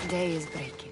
Day is breaking.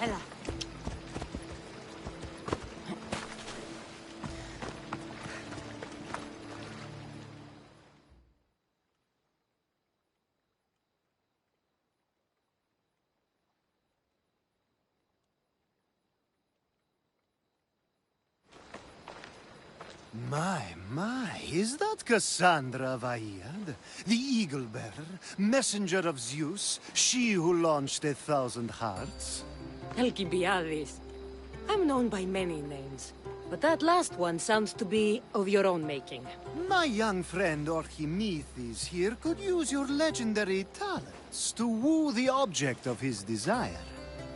Ella. My, is that Cassandra Vahyad, the Eagle Bearer, messenger of Zeus, she who launched 1,000 hearts? Alcibiades. I'm known by many names, but that last one sounds to be of your own making. My young friend Archimedes here could use your legendary talents to woo the object of his desire.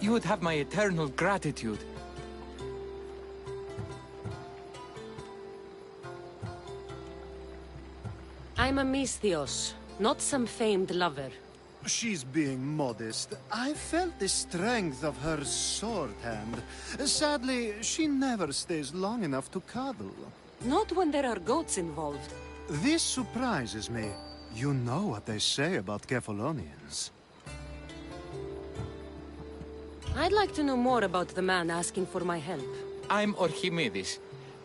You would have my eternal gratitude. I'm a Misthios, not some famed lover. She's being modest. I felt the strength of her sword hand. Sadly, she never stays long enough to cuddle. Not when there are goats involved. This surprises me. You know what they say about Kephalonians. I'd like to know more about the man asking for my help. I'm Archimedes.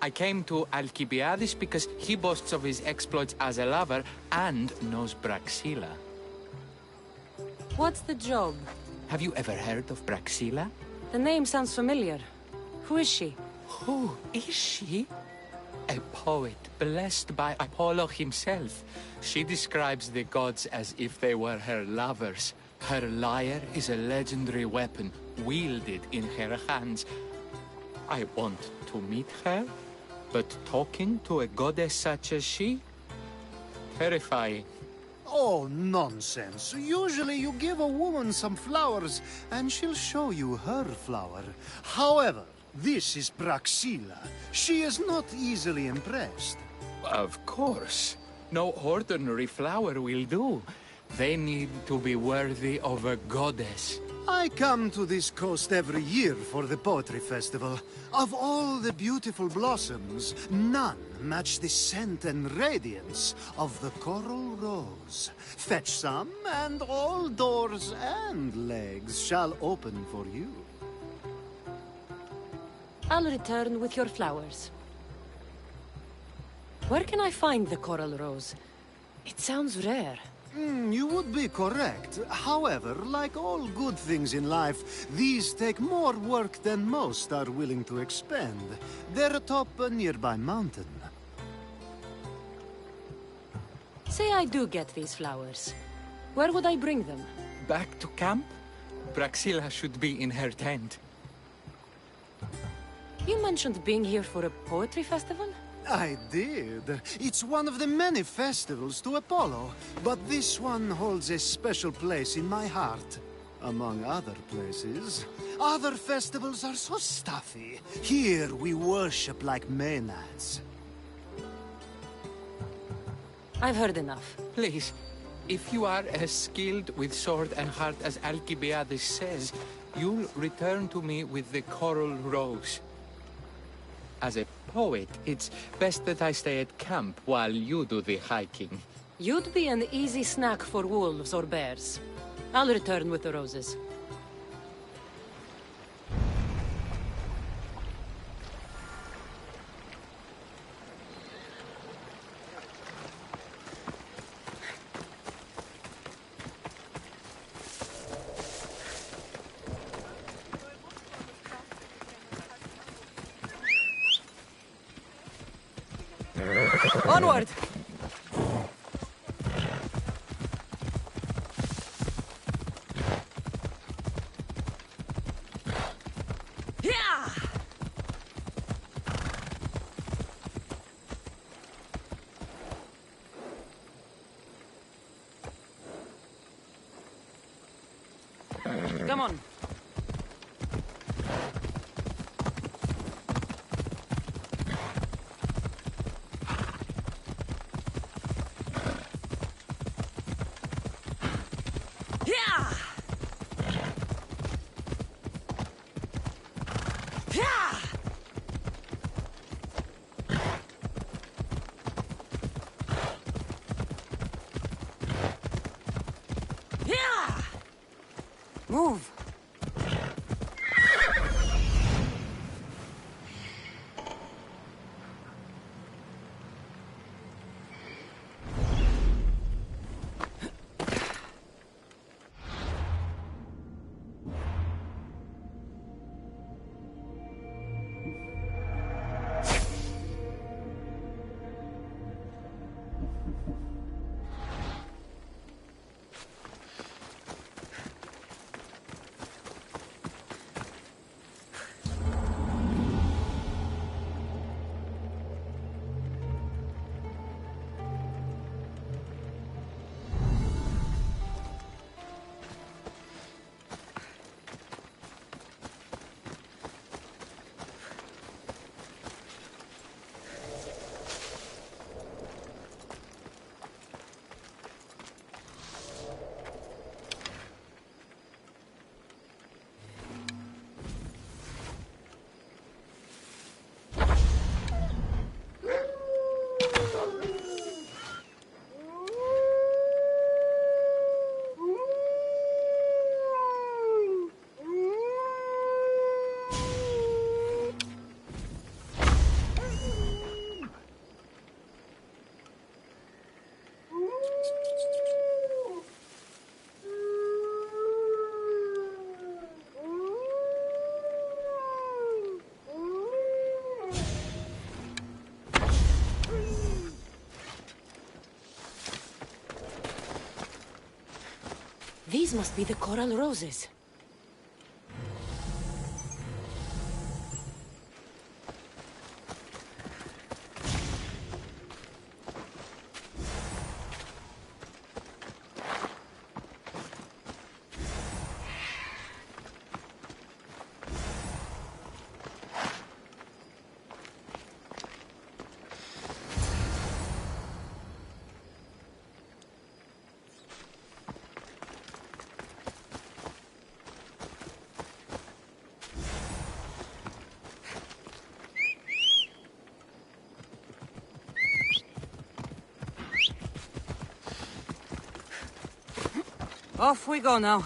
I came to Alcibiades because he boasts of his exploits as a lover and knows Braxilla. What's the job? Have you ever heard of Braxilla? The name sounds familiar. Who is she? Who is she? A poet blessed by Apollo himself. She describes the gods as if they were her lovers. Her lyre is a legendary weapon wielded in her hands. I want to meet her, but talking to a goddess such as she? Terrifying. Oh, nonsense. Usually you give a woman some flowers, and she'll show you her flower. However, this is Braxilla. She is not easily impressed. Of course. No ordinary flower will do. They need to be worthy of a goddess. I come to this coast every year for the Poetry Festival. Of all the beautiful blossoms, none match the scent and radiance of the coral rose. Fetch some, and all doors and legs shall open for you. I'll return with your flowers. Where can I find the coral rose? It sounds rare. You would be correct. However, like all good things in life, these take more work than most are willing to expend. They're atop a nearby mountain. Say I do get these flowers. Where would I bring them? Back to camp? Braxilla should be in her tent. You mentioned being here for a poetry festival? I did. It's one of the many festivals to Apollo, but this one holds a special place in my heart. Among other places. Other festivals are so stuffy. Here we worship like Maenads. I've heard enough. Please, if you are as skilled with sword and heart as Alcibiades says, you'll return to me with the coral rose. As a poet, it's best that I stay at camp while you do the hiking. You'd be an easy snack for wolves or bears. I'll return with the roses. Onward! Yeah! Come on. Yeah! Yeah! Yeah! Move. These must be the coral roses. Off we go now.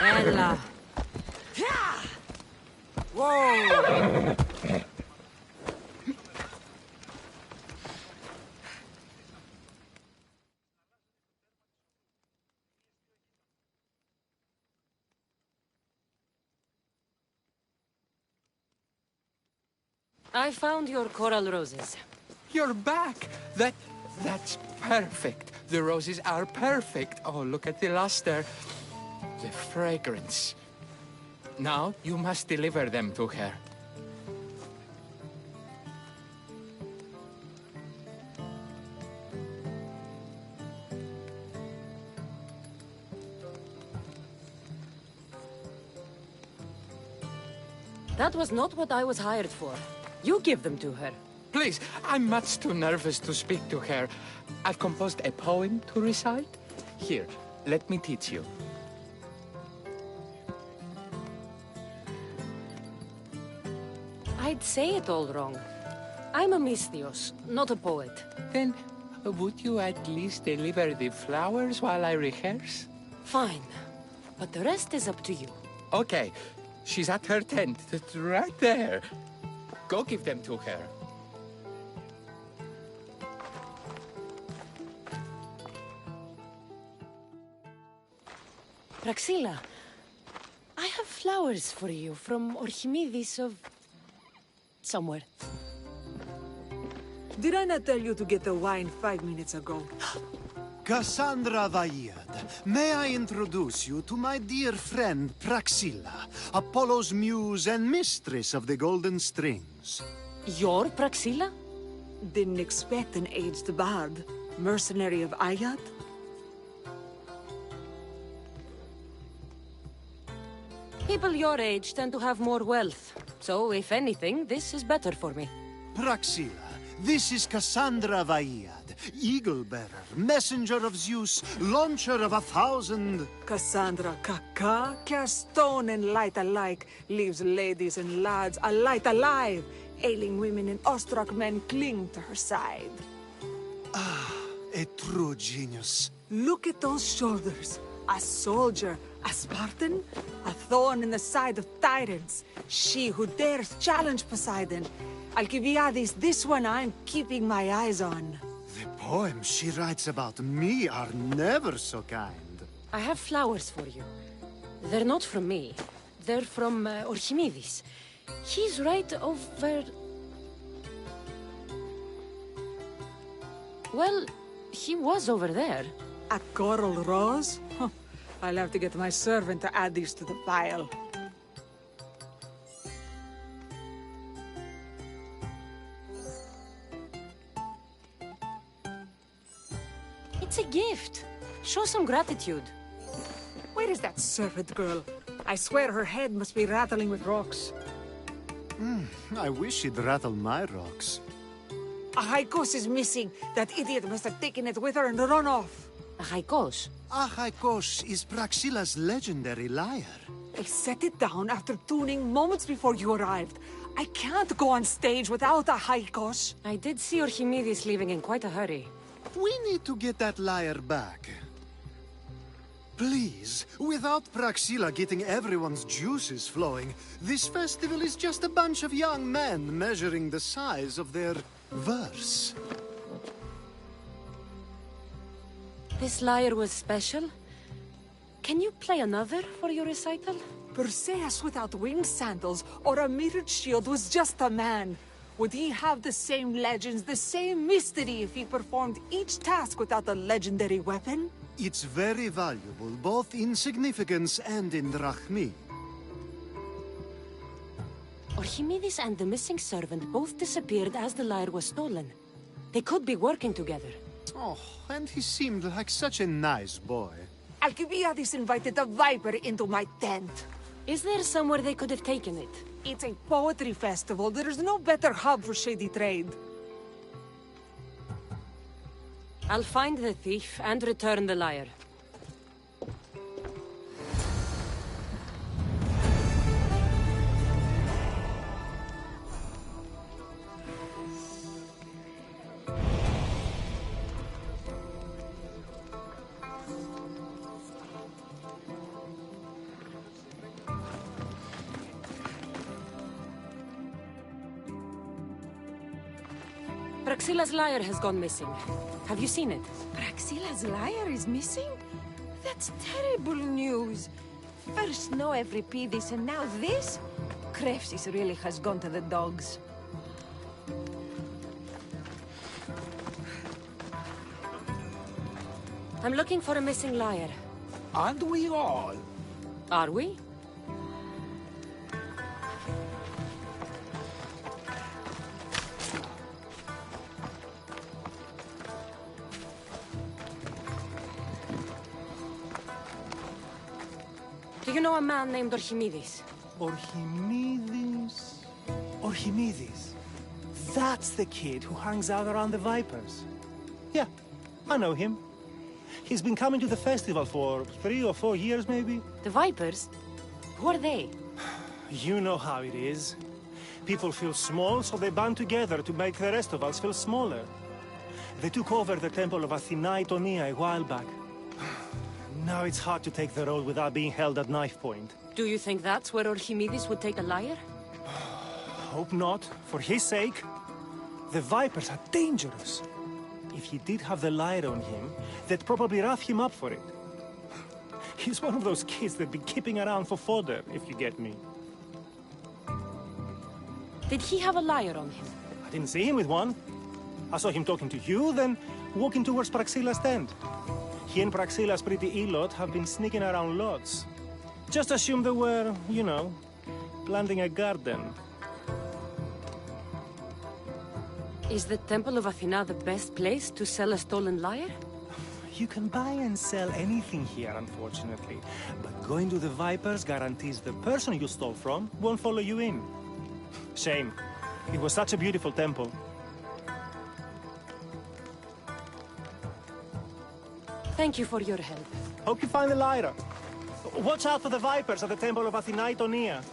Ella. Whoa! I found your coral roses. You're back! That's perfect. The roses are perfect. Oh, look at the luster. The fragrance. Now you must deliver them to her. That was not what I was hired for. You give them to her. Please, I'm much too nervous to speak to her. I've composed a poem to recite. Here, let me teach you. I'd say it all wrong. I'm a Misthios, not a poet. Then, would you at least deliver the flowers while I rehearse? Fine. But the rest is up to you. Okay. She's at her tent. It's right there. Go give them to her. Praxila, I have flowers for you from Orchimidis of... somewhere. Did I not tell you to get the wine 5 minutes ago? Cassandra Vaillad, may I introduce you to my dear friend Praxilla, Apollo's muse and mistress of the Golden Strings. You're Praxilla? Didn't expect an aged bard. Mercenary of Ayat? People your age tend to have more wealth. So, if anything, this is better for me. Praxilla, this is Cassandra Vaillad, Eagle-bearer, messenger of Zeus, launcher of 1,000... Cassandra Kaka, cast stone and light alike, leaves ladies and lads alight alive. Ailing women and awestruck men cling to her side. A true genius. Look at those shoulders. A soldier, a Spartan, a thorn in the side of tyrants. She who dares challenge Poseidon. Alcibiades, this one I'm keeping my eyes on. The poems she writes about me are never so kind. I have flowers for you. They're not from me. They're from Archimedes. He's right over... Well, he was over there. A coral rose? Huh. I'll have to get my servant to add these to the pile. It's a gift. Show some gratitude. Where is that servant girl? I swear her head must be rattling with rocks. I wish she'd rattle my rocks. A Haikos is missing. That idiot must have taken it with her and run off. A Haikos. Achaikos is Praxilla's legendary lyre. I set it down after tuning moments before you arrived. I can't go on stage without a Haikos. I did see Archimedes leaving in quite a hurry. We need to get that lyre back. Please, without Praxilla getting everyone's juices flowing, this festival is just a bunch of young men measuring the size of their verse. This lyre was special. Can you play another for your recital? Perseus without winged sandals or a mirrored shield was just a man. Would he have the same legends, the same mystery if he performed each task without a legendary weapon? It's very valuable, both in significance and in drachmi. Archimedes and the missing servant both disappeared as the lyre was stolen. They could be working together. Oh, and he seemed like such a nice boy. Alcibiades invited a viper into my tent. Is there somewhere they could have taken it? It's a poetry festival. There's no better hub for shady trade. I'll find the thief and return the lyre. Praxilla's lyre has gone missing. Have you seen it? Praxilla's lyre is missing? That's terrible news. First no Euripides and now this? Krepsis really has gone to the dogs. I'm looking for a missing lyre. Aren't we all? Are we? Do you know a man named Archimedes? Archimedes? Archimedes. That's the kid who hangs out around the Vipers. Yeah, I know him. He's been coming to the festival for 3 or 4 years, maybe. The Vipers? Who are they? You know how it is. People feel small, so they band together to make the rest of us feel smaller. They took over the temple of Athena Itonia a while back. Now it's hard to take the road without being held at knife point. Do you think that's where Archimedes would take a lyre? Hope not, for his sake. The Vipers are dangerous. If he did have the lyre on him, they'd probably rough him up for it. He's one of those kids that'd be keeping around for fodder, if you get me. Did he have a lyre on him? I didn't see him with one. I saw him talking to you, then walking towards Praxilla's tent. He and Praxila's pretty Elot have been sneaking around lots. Just assume they were, you know, planting a garden. Is the Temple of Athena the best place to sell a stolen lyre? You can buy and sell anything here, unfortunately. But going to the Vipers guarantees the person you stole from won't follow you in. Shame. It was such a beautiful temple. Thank you for your help. Hope you find the lyre. Watch out for the Vipers at the Temple of Athena Itonia.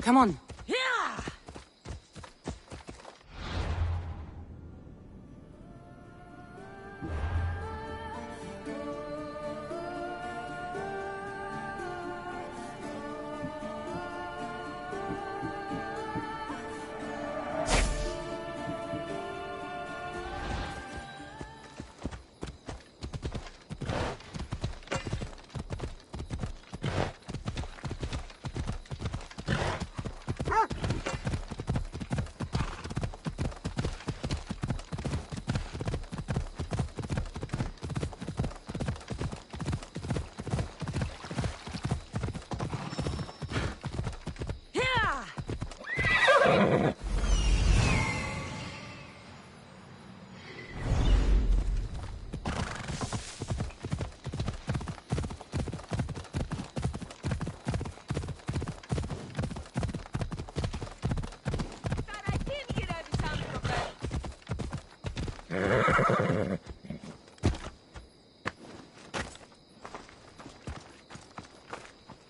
Come on.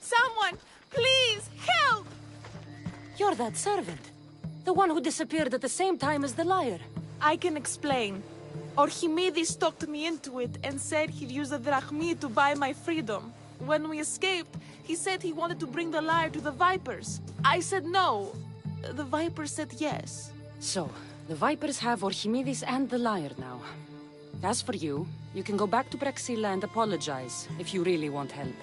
Someone, please, help! You're that servant. The one who disappeared at the same time as the lyre. I can explain. Archimedes talked me into it and said he'd use the drachmi to buy my freedom. When we escaped, he said he wanted to bring the lyre to the Vipers. I said no. The Vipers said yes. So, the Vipers have Archimedes and the lyre now. As for you, you can go back to Praxilla and apologize if you really want help.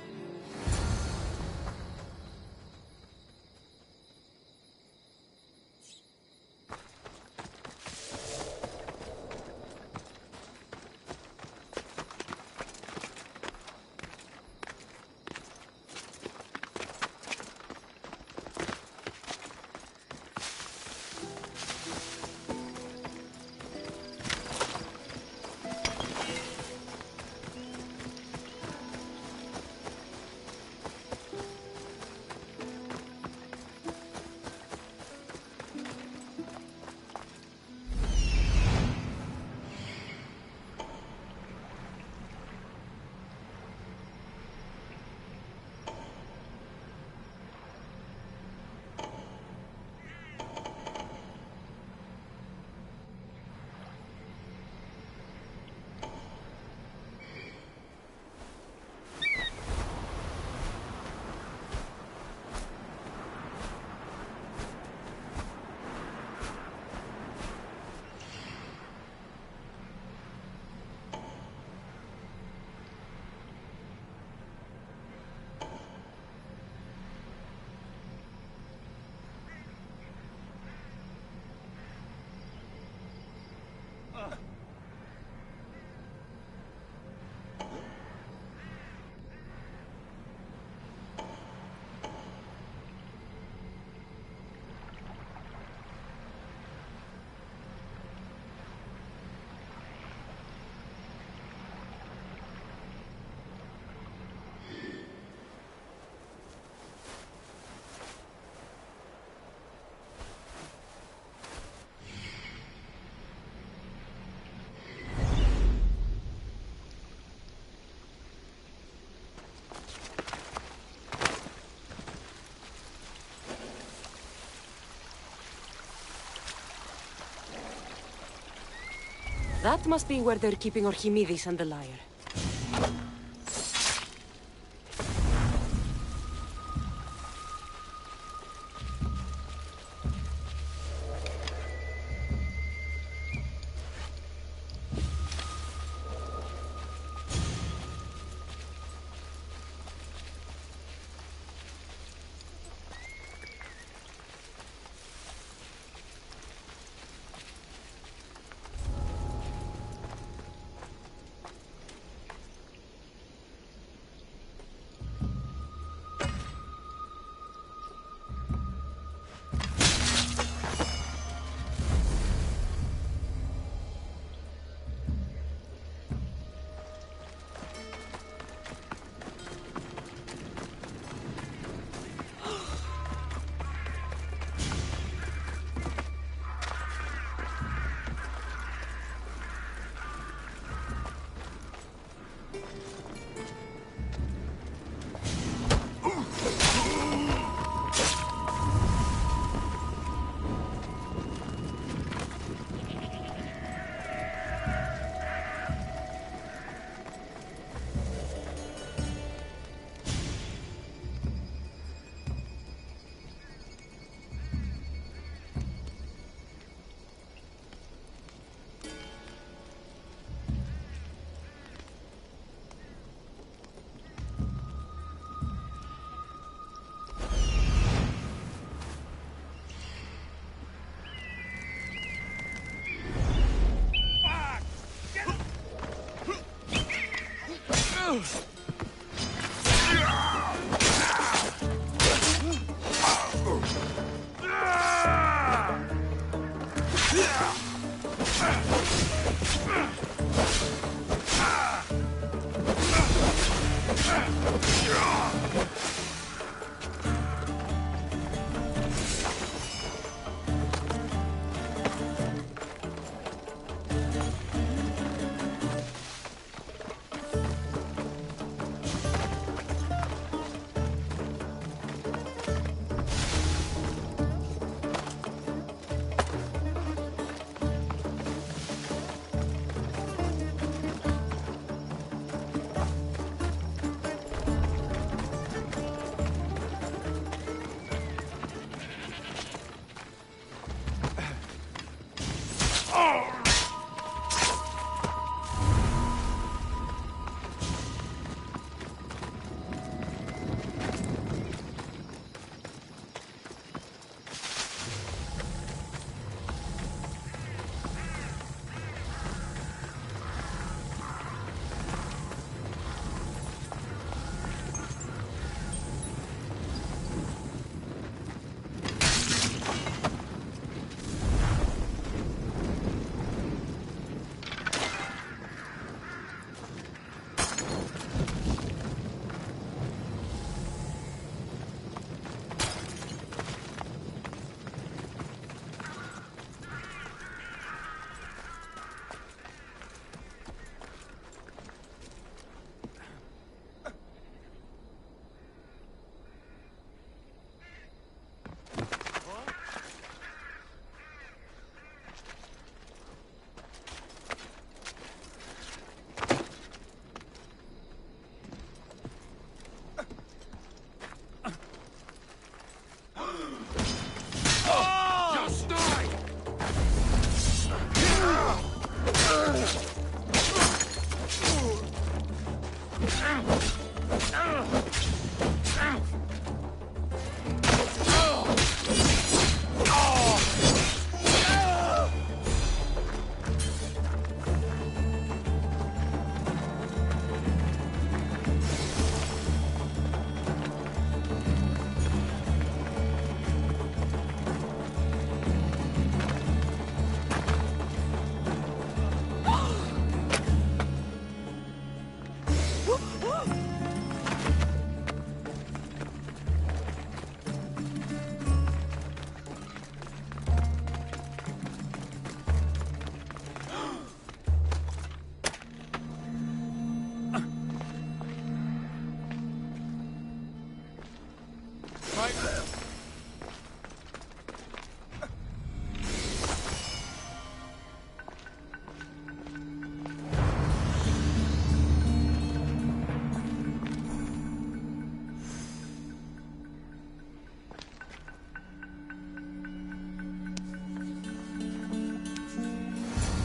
That must be where they're keeping Archimedes and the lyre.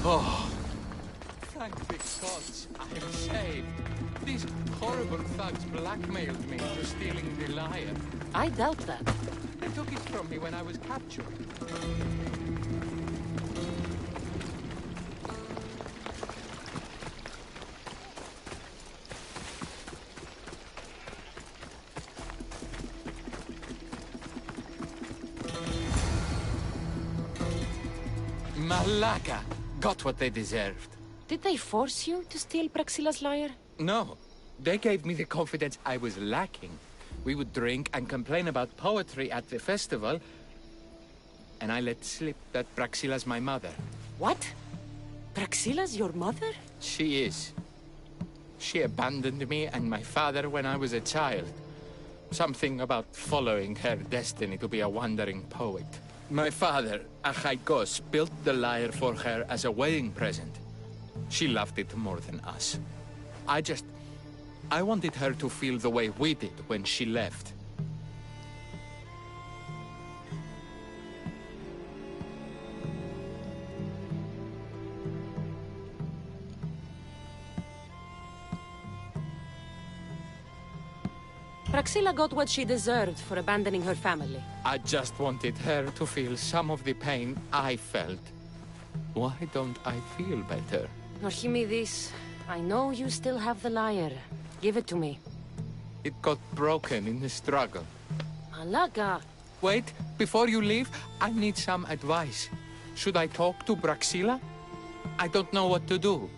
Oh, thank the gods, I'm saved. These horrible thugs blackmailed me into stealing the lyre. I doubt that. They took it from me when I was captured. Malaka got what they deserved. Did they force you to steal Praxila's lyre? No, they gave me the confidence I was lacking. We would drink and complain about poetry at the festival, and I let slip that Praxila's my mother. What? Praxila's your mother? She is. She abandoned me and my father when I was a child. Something about following her destiny to be a wandering poet. My father, Achaikos, built the lyre for her as a wedding present. She loved it more than us. I wanted her to feel the way we did when she left. Praxila got what she deserved for abandoning her family. I just wanted her to feel some of the pain I felt. Why don't I feel better? Archimedes, I know you still have the lyre. Give it to me. It got broken in the struggle. Malaka! Wait, before you leave, I need some advice. Should I talk to Praxila? I don't know what to do.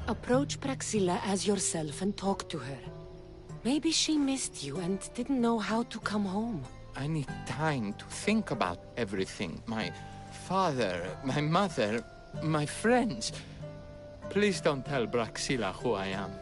Approach Praxila as yourself and talk to her. Maybe she missed you and didn't know how to come home. I need time to think about everything. My father, my mother, my friends. Please don't tell Praxila who I am.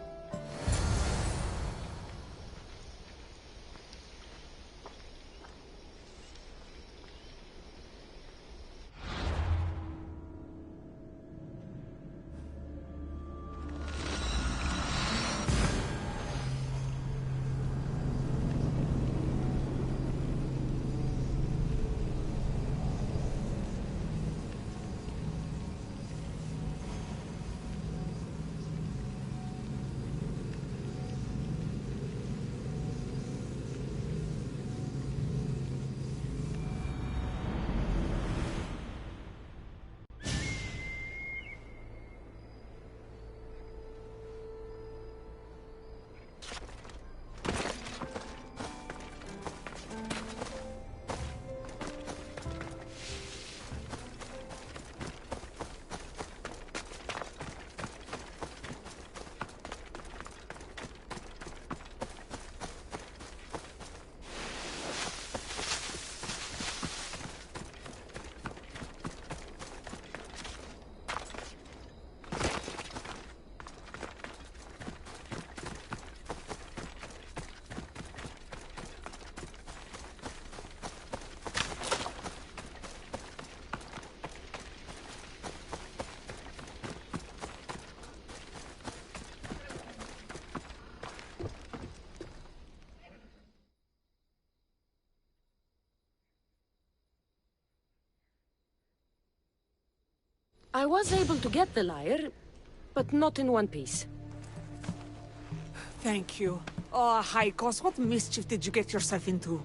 I was able to get the lyre, but not in one piece. Thank you. Oh, Haikos, what mischief did you get yourself into?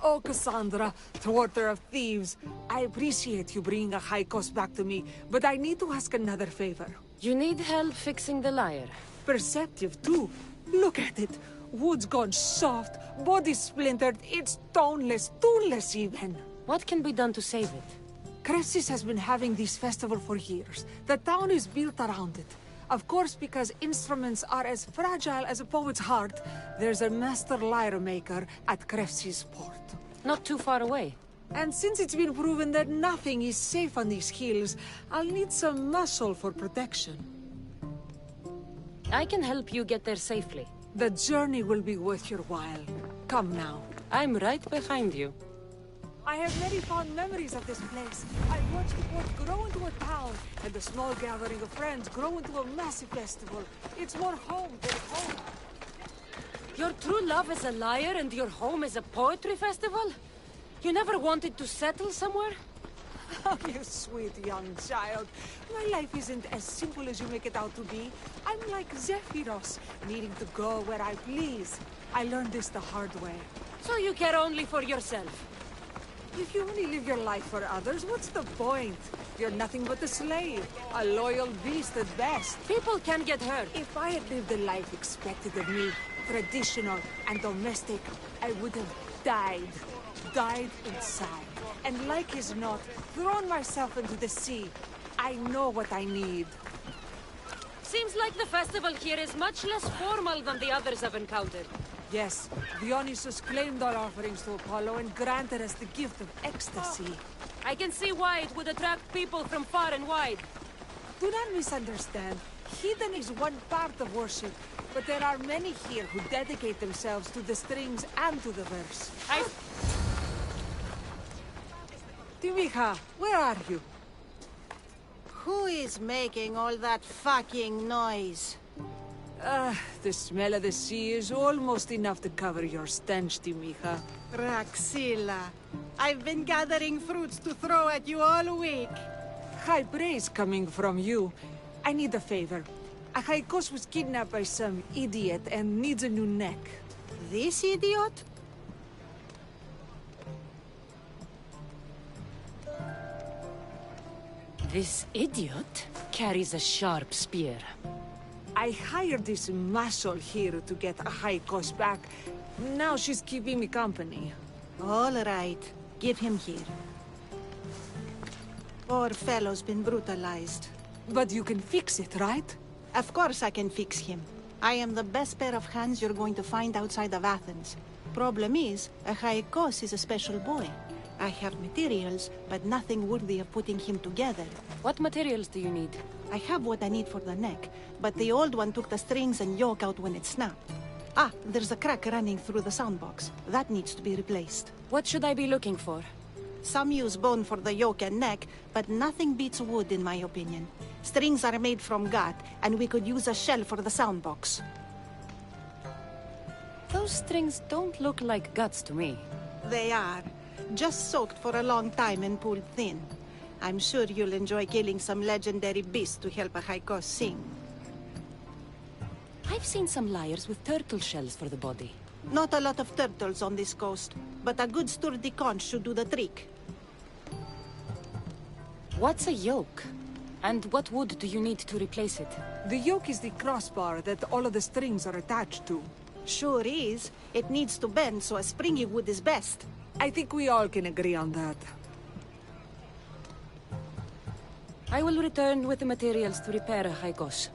Oh, Cassandra, thwarter of thieves. I appreciate you bringing a Haikos back to me, but I need to ask another favor. You need help fixing the lyre. Perceptive, too. Look at it. Wood's gone soft, body splintered, it's toneless, tooless even. What can be done to save it? Cressis has been having this festival for years. The town is built around it. Of course, because instruments are as fragile as a poet's heart, there's a master lyre maker at Cressis port. Not too far away. And since it's been proven that nothing is safe on these hills, I'll need some muscle for protection. I can help you get there safely. The journey will be worth your while. Come now. I'm right behind you. I have many fond memories of this place. I watched the port grow into a town, and the small gathering of friends grow into a massive festival. It's more home than home. Your true love is a liar and your home is a poetry festival? You never wanted to settle somewhere? Oh, you sweet young child. My life isn't as simple as you make it out to be. I'm like Zephyros, needing to go where I please. I learned this the hard way. So you care only for yourself? If you only live your life for others, what's the point? You're nothing but a slave, a loyal beast at best. People can get hurt. If I had lived the life expected of me, traditional and domestic, I would have died. Died inside. And like as not, thrown myself into the sea. I know what I need. Seems like the festival here is much less formal than the others I've encountered. Yes, Dionysus claimed our offerings to Apollo and granted us the gift of ecstasy. I can see why it would attract people from far and wide. Do not misunderstand. Heathen is one part of worship, but there are many here who dedicate themselves to the strings and to the verse. Timika, where are you? Who is making all that fucking noise? The smell of the sea is almost enough to cover your stench, Timika. Praxilla, I've been gathering fruits to throw at you all week. High praise coming from you. I need a favor. Achaikos was kidnapped by some idiot and needs a new neck. This idiot? This idiot carries a sharp spear. I hired this muscle here to get Achaikos back. Now she's keeping me company. All right, give him here. Poor fellow's been brutalized. But you can fix it, right? Of course I can fix him. I am the best pair of hands you're going to find outside of Athens. Problem is, Achaikos is a special boy. I have materials, but nothing worthy of putting him together. What materials do you need? I have what I need for the neck, but the old one took the strings and yoke out when it snapped. Ah, there's a crack running through the soundbox. That needs to be replaced. What should I be looking for? Some use bone for the yoke and neck, but nothing beats wood in my opinion. Strings are made from gut, and we could use a shell for the soundbox. Those strings don't look like guts to me. They are. Just soaked for a long time and pulled thin. I'm sure you'll enjoy killing some legendary beasts to help Achaikos sing. I've seen some lyres with turtle shells for the body. Not a lot of turtles on this coast, but a good sturdy conch should do the trick. What's a yoke? And what wood do you need to replace it? The yoke is the crossbar that all of the strings are attached to. Sure is. It needs to bend, so a springy wood is best. I think we all can agree on that. I will return with the materials to repair Achaikos.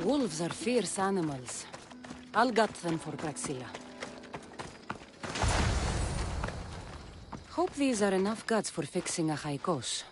Wolves are fierce animals. I'll gut them for Praxilla. Hope these are enough guts for fixing a haikos.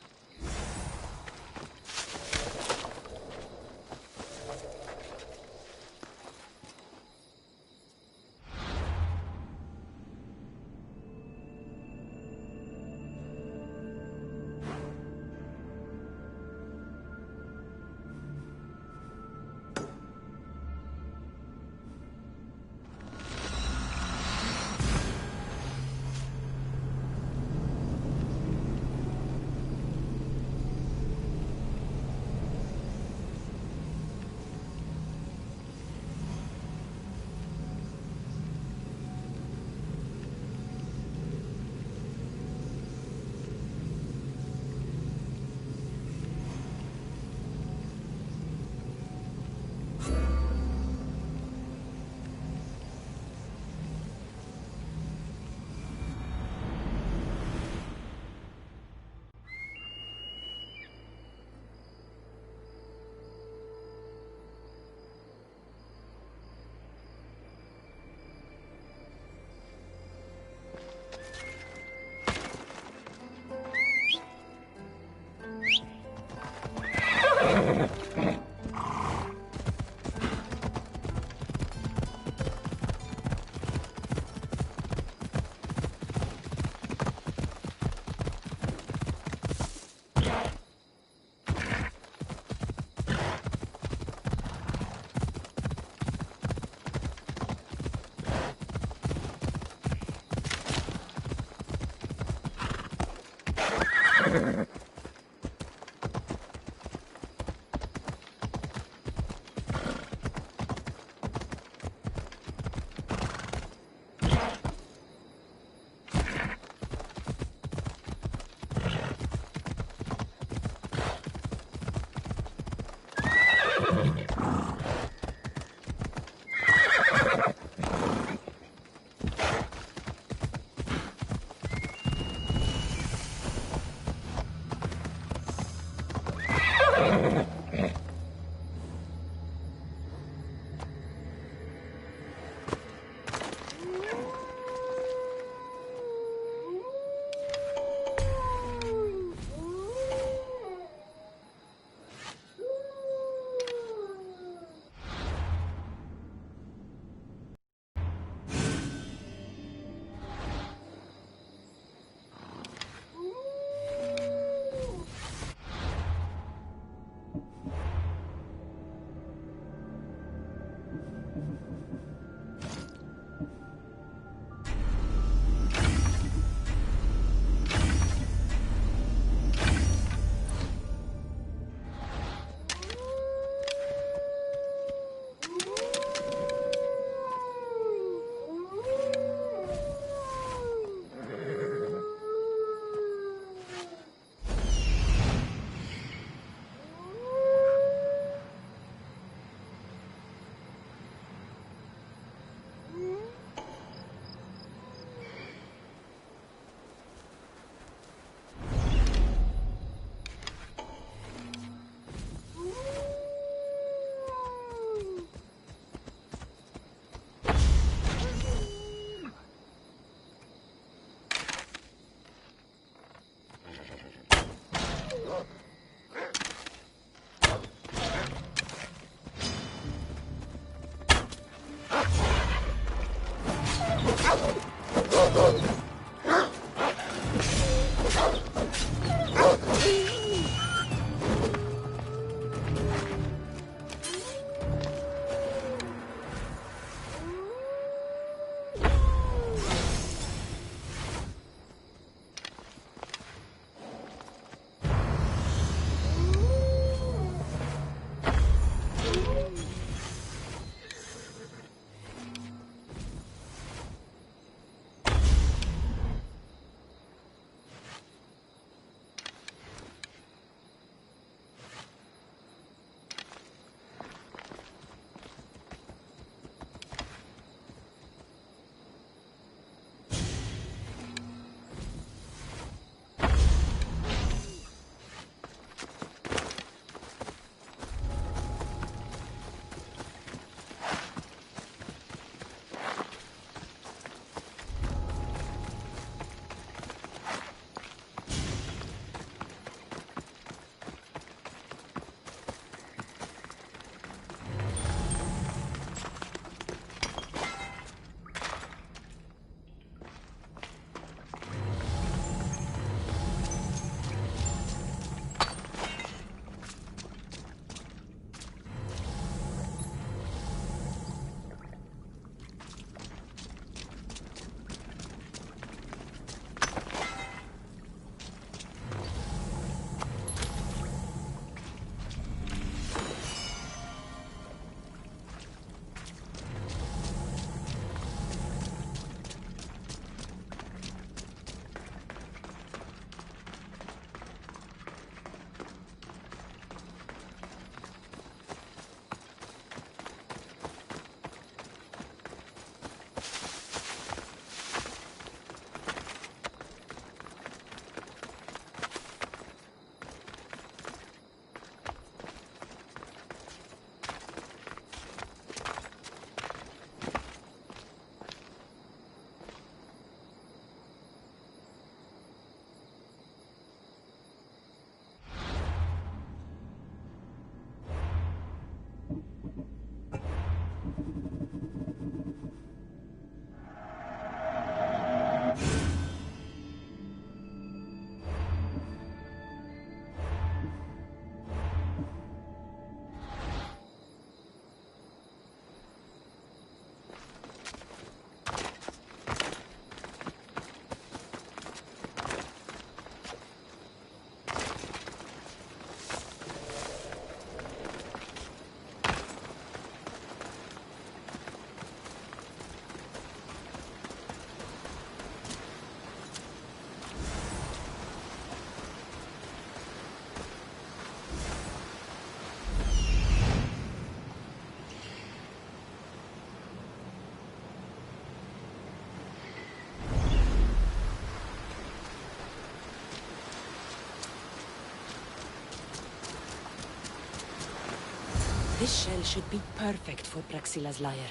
This shell should be perfect for Praxila's lyre.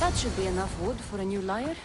That should be enough wood for a new lyre.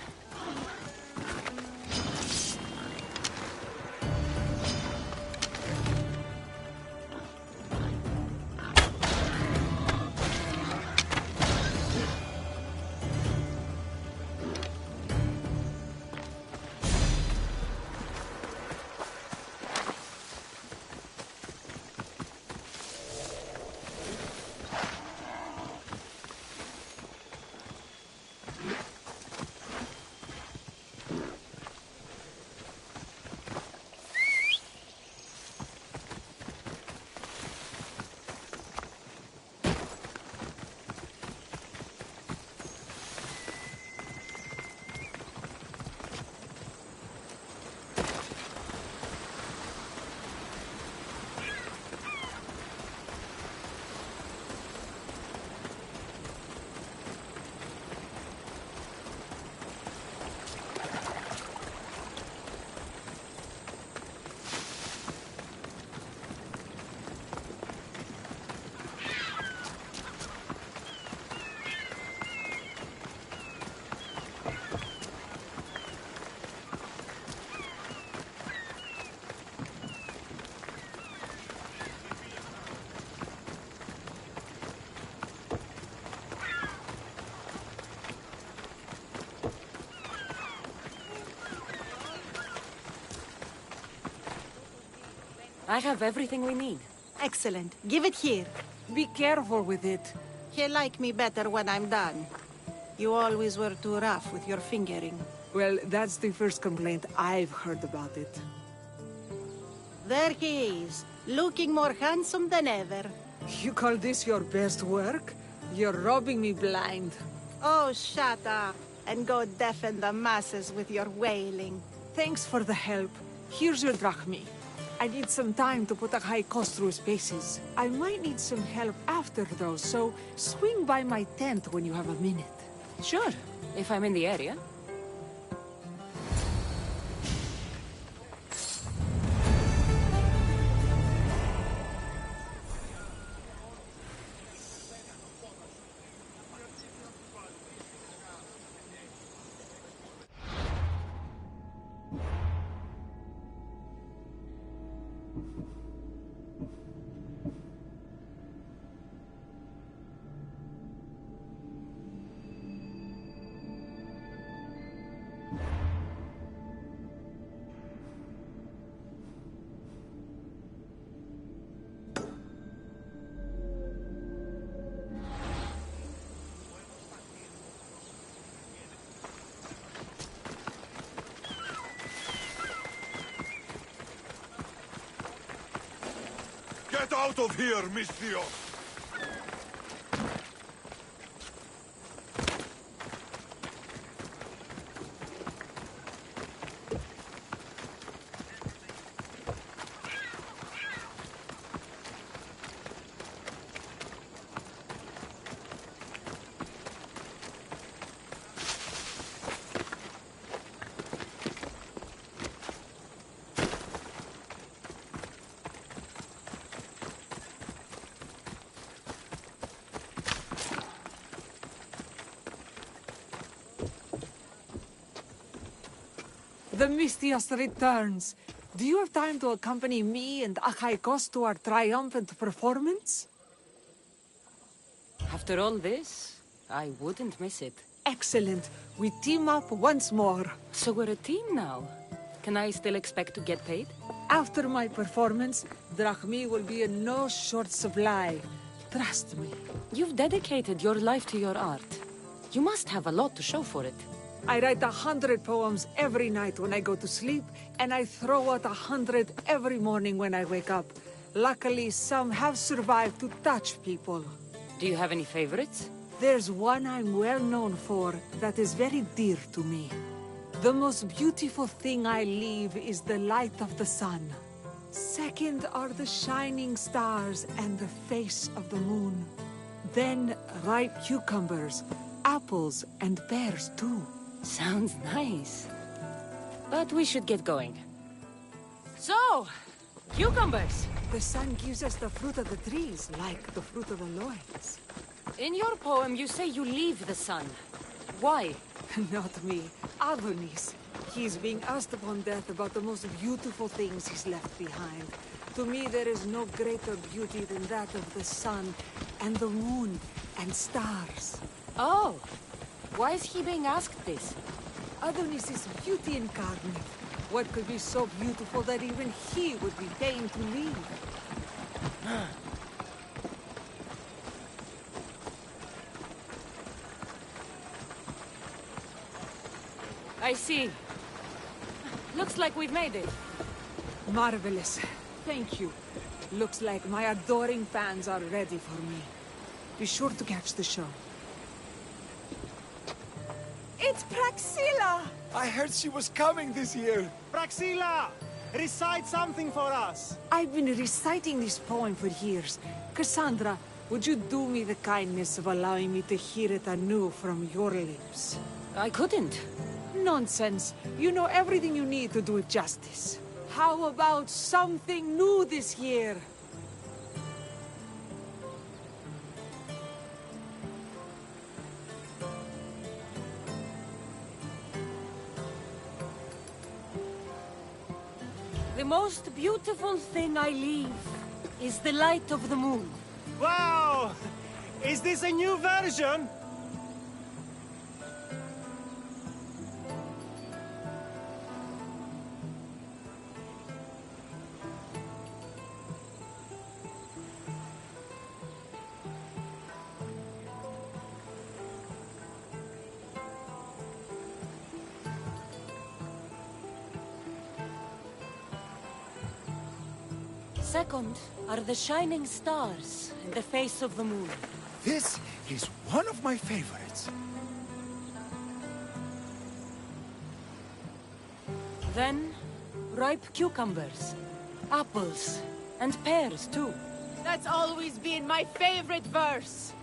I have everything we need. Excellent. Give it here. Be careful with it. He'll like me better when I'm done. You always were too rough with your fingering. Well, that's the first complaint I've heard about it. There he is, looking more handsome than ever. You call this your best work? You're robbing me blind. Oh, shut up, and go deafen the masses with your wailing. Thanks for the help. Here's your drachmi. I need some time to put a high cost through his paces. I might need some help after, though, so swing by my tent when you have a minute. Sure, if I'm in the area. Get out of here, Mistio! The Mistios returns. Do you have time to accompany me and Achaikos to our triumphant performance? After all this, I wouldn't miss it. Excellent. We team up once more. So we're a team now. Can I still expect to get paid? After my performance, drachmi will be in no short supply. Trust me. You've dedicated your life to your art. You must have a lot to show for it. I write 100 poems every night when I go to sleep, and I throw out 100 every morning when I wake up. Luckily, some have survived to touch people. Do you have any favorites? There's one I'm well known for that is very dear to me. The most beautiful thing I leave is the light of the sun. Second are the shining stars and the face of the moon. Then ripe cucumbers, apples, and pears too. Sounds nice. But we should get going. So, cucumbers! The sun gives us the fruit of the trees, like the fruit of the loins. In your poem, you say you leave the sun. Why? Not me. Adonis. He's being asked upon death about the most beautiful things he's left behind. To me, there is no greater beauty than that of the sun, and the moon, and stars. Oh! Why is he being asked this? Adonis is beauty incarnate. What could be so beautiful that even he would be fain to leave? I see. Looks like we've made it. Marvelous. Thank you. Looks like my adoring fans are ready for me. Be sure to catch the show. It's Praxilla! I heard she was coming this year. Praxilla! Recite something for us! I've been reciting this poem for years. Cassandra, would you do me the kindness of allowing me to hear it anew from your lips? I couldn't. Nonsense. You know everything you need to do it justice. How about something new this year? The most beautiful thing I leave is the light of the moon. Wow! Is this a new version? second are the shining stars in the face of the moon. This is one of my favorites. Then, ripe cucumbers, apples, and pears too. That's always been my favorite verse.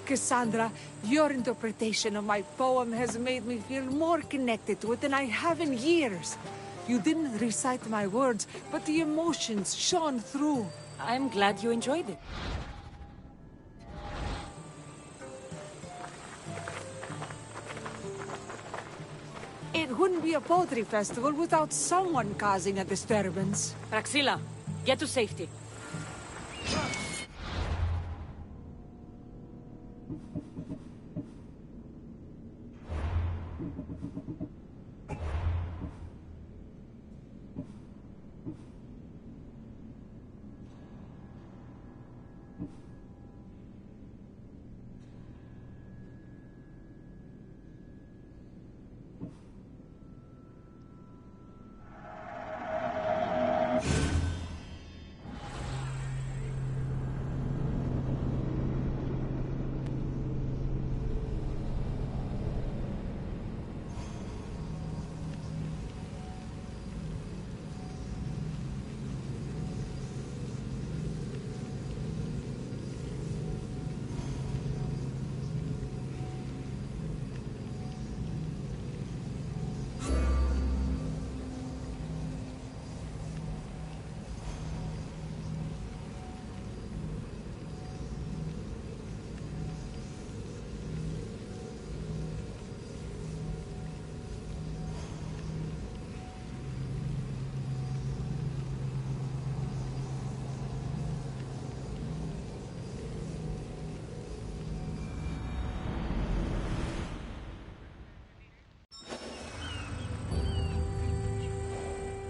Cassandra, your interpretation of my poem has made me feel more connected to it than I have in years. You didn't recite my words, but the emotions shone through. I'm glad you enjoyed it. It wouldn't be a poetry festival without someone causing a disturbance. Praxilla, get to safety.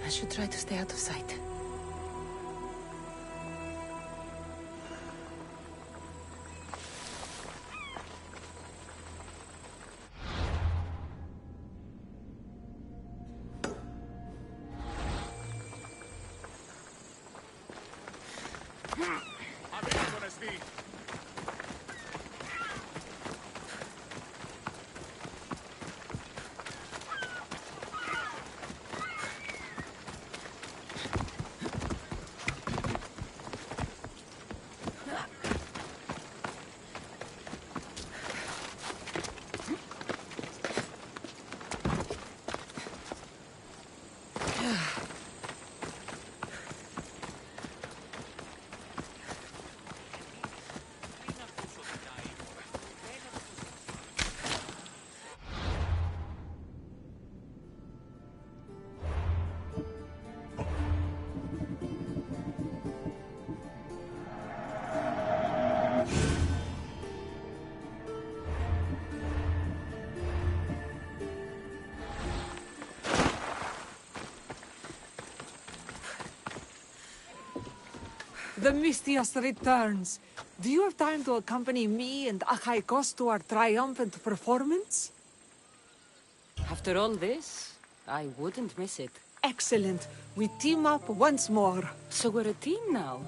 I should try to stay out of sight. The Mistios returns. Do you have time to accompany me and Achaikos to our triumphant performance? After all this, I wouldn't miss it. Excellent. We team up once more. So we're a team now.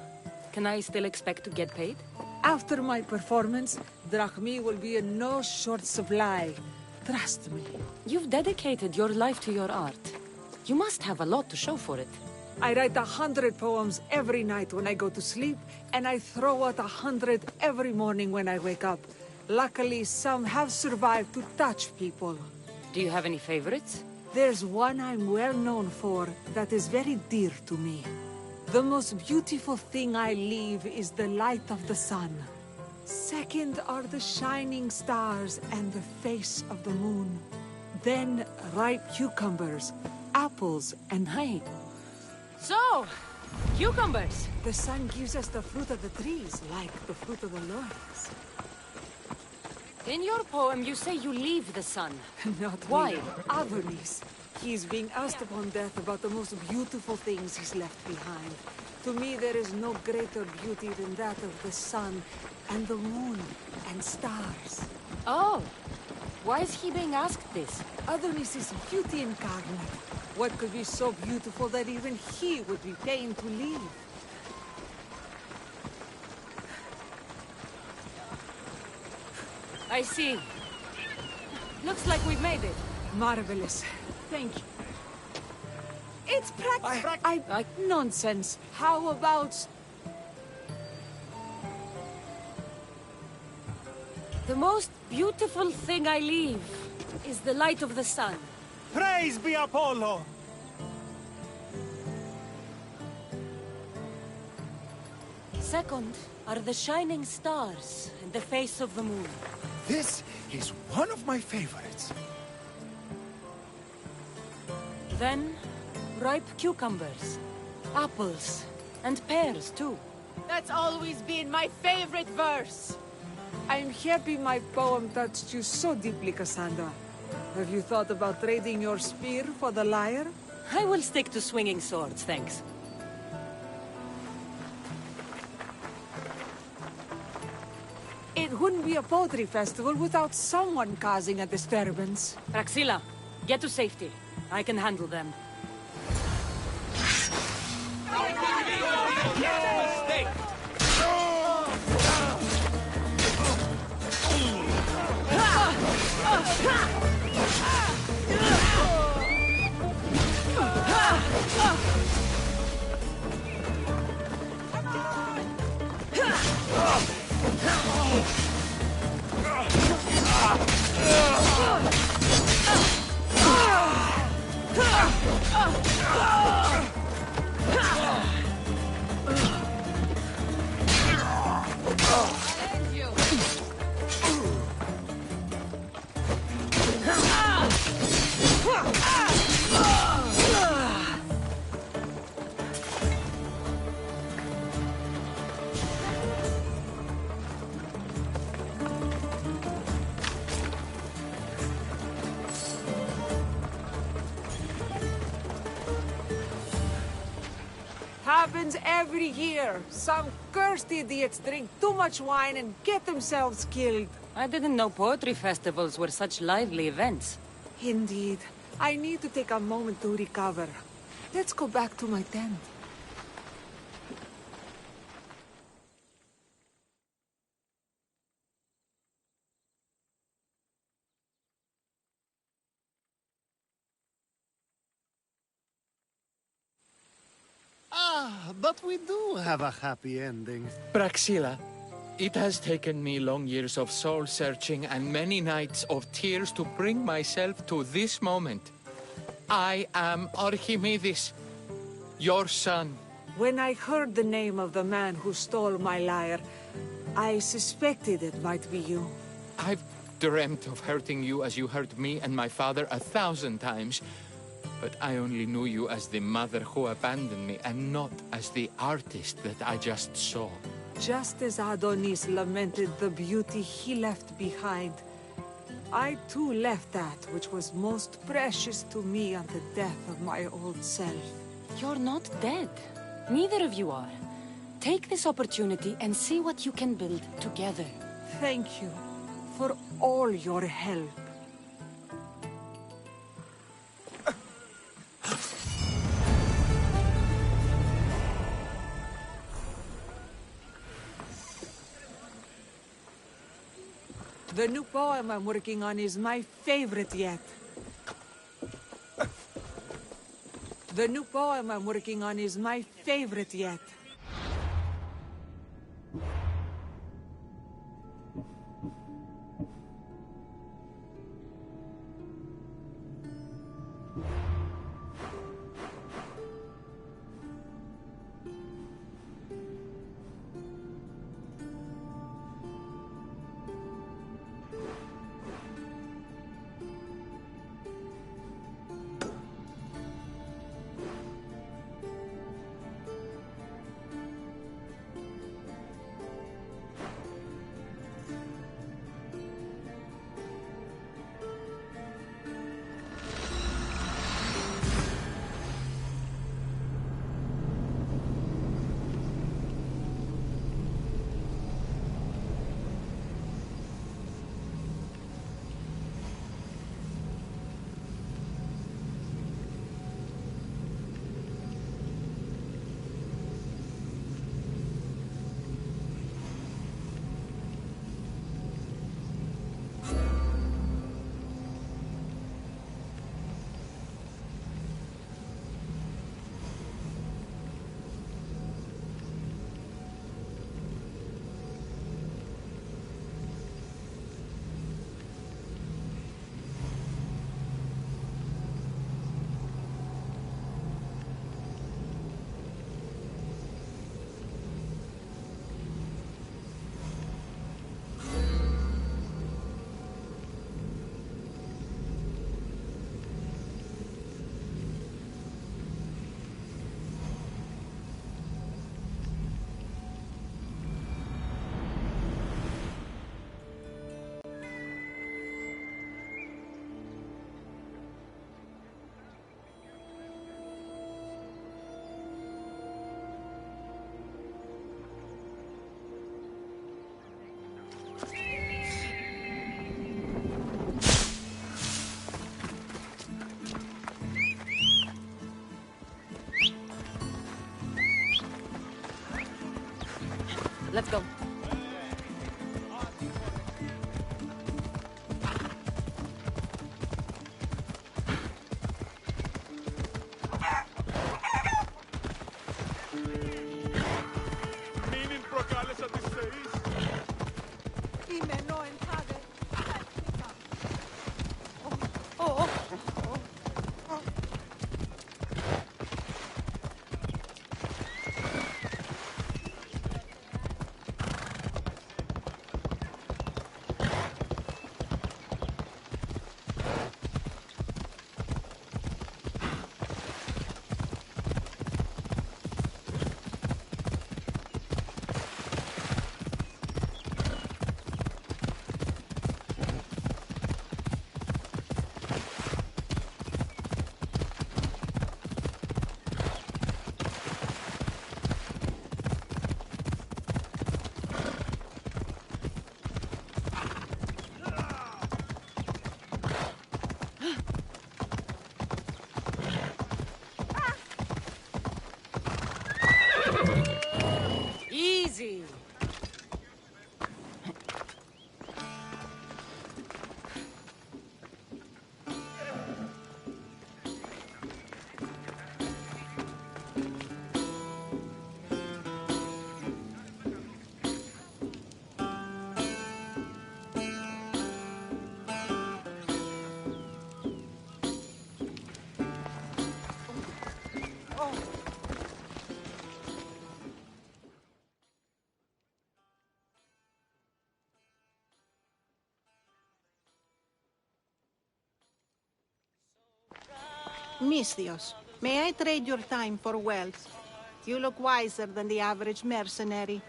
Can I still expect to get paid? After my performance, drachmi will be in no short supply. Trust me. You've dedicated your life to your art. You must have a lot to show for it. I write 100 poems every night when I go to sleep, and I throw out 100 every morning when I wake up. Luckily, some have survived to touch people. Do you have any favorites? There's one I'm well known for that is very dear to me. The most beautiful thing I leave is the light of the sun. Second are the shining stars and the face of the moon. Then ripe cucumbers, apples, and hay. So, cucumbers! The sun gives us the fruit of the trees, like the fruit of the loins. In your poem, you say you leave the sun. Not Why? me. Adonis. He's being asked upon death about the most beautiful things he's left behind. To me, there is no greater beauty than that of the sun, and the moon, and stars. Oh! Why is he being asked this? Adonis is beauty incarnate. What could be so beautiful that even he would be pained to leave? I see. Looks like we've made it. Marvelous. Thank you. It's nonsense. How about... The most beautiful thing I leave is the light of the sun. Praise be Apollo! Second are the shining stars and the face of the moon. This is one of my favorites. Then, ripe cucumbers, apples, and pears too. That's always been my favorite verse. I'm happy my poem touched you so deeply, Cassandra. Have you thought about trading your spear for the lyre? I will stick to swinging swords, thanks. It wouldn't be a poetry festival without someone causing a disturbance. Praxilla, get to safety. I can handle them. Happens every year. Some cursed idiots drink too much wine and get themselves killed. I didn't know poetry festivals were such lively events. Indeed. I need to take a moment to recover. Let's go back to my tent. But we do have a happy ending. Praxilla, it has taken me long years of soul-searching and many nights of tears to bring myself to this moment. I am Archimedes, your son. When I heard the name of the man who stole my lyre, I suspected it might be you. I've dreamt of hurting you as you hurt me and my father 1,000 times. But I only knew you as the mother who abandoned me, and not as the artist that I just saw. Just as Adonis lamented the beauty he left behind, I too left that which was most precious to me on the death of my old self. You're not dead. Neither of you are. Take this opportunity and see what you can build together. Thank you for all your help. The new poem I'm working on is my favorite yet. The new poem I'm working on is my favorite yet. Let's go. Μην προκάλεσα τις θεείς. Είμαι νόεν τάδε. Easy. Misthios, may I trade your time for wealth? You look wiser than the average mercenary.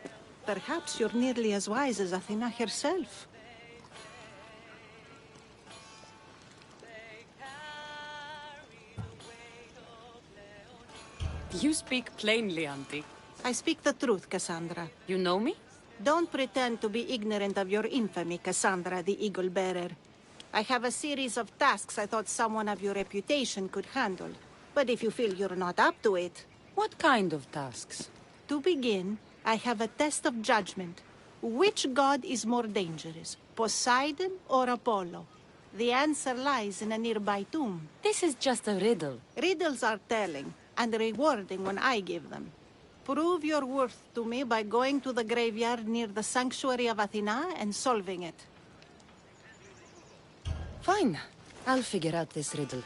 Perhaps you're nearly as wise as Athena herself. You speak plainly, Auntie. I speak the truth, Cassandra. You know me? Don't pretend to be ignorant of your infamy, Cassandra, the Eagle Bearer. I have a series of tasks I thought someone of your reputation could handle. But if you feel you're not up to it... What kind of tasks? To begin, I have a test of judgment. Which god is more dangerous, Poseidon or Apollo? The answer lies in a nearby tomb. This is just a riddle. Riddles are telling and rewarding when I give them. Prove your worth to me by going to the graveyard near the sanctuary of Athena and solving it. Fine. I'll figure out this riddle.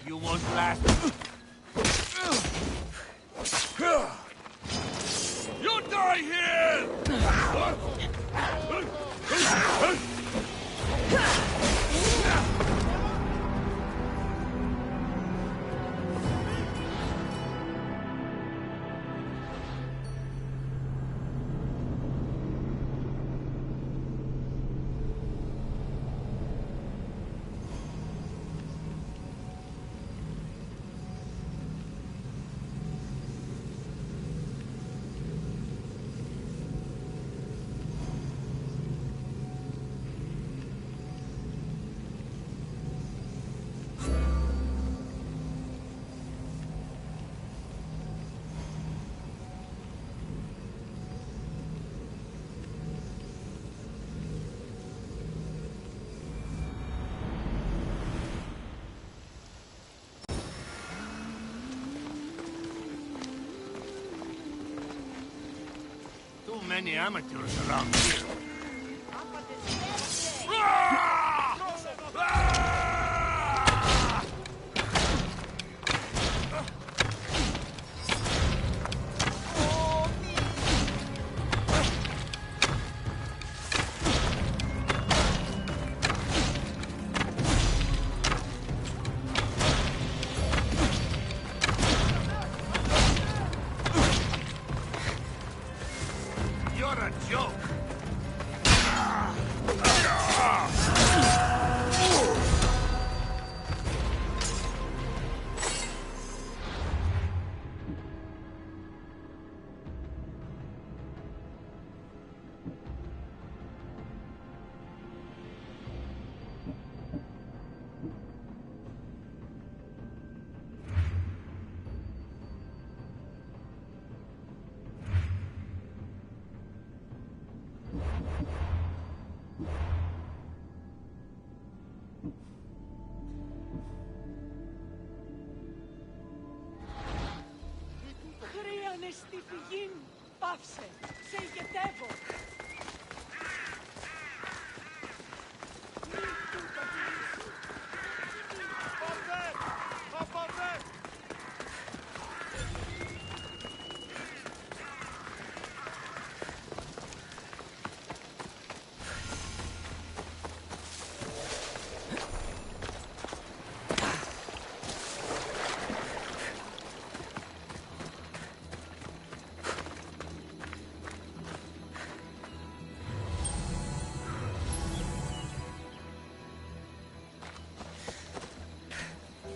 You won't last. You die here! Too many amateurs around here. You're a joke. Χρειάνε στη φυγή. Πάυσε. Σε ηγετεύω.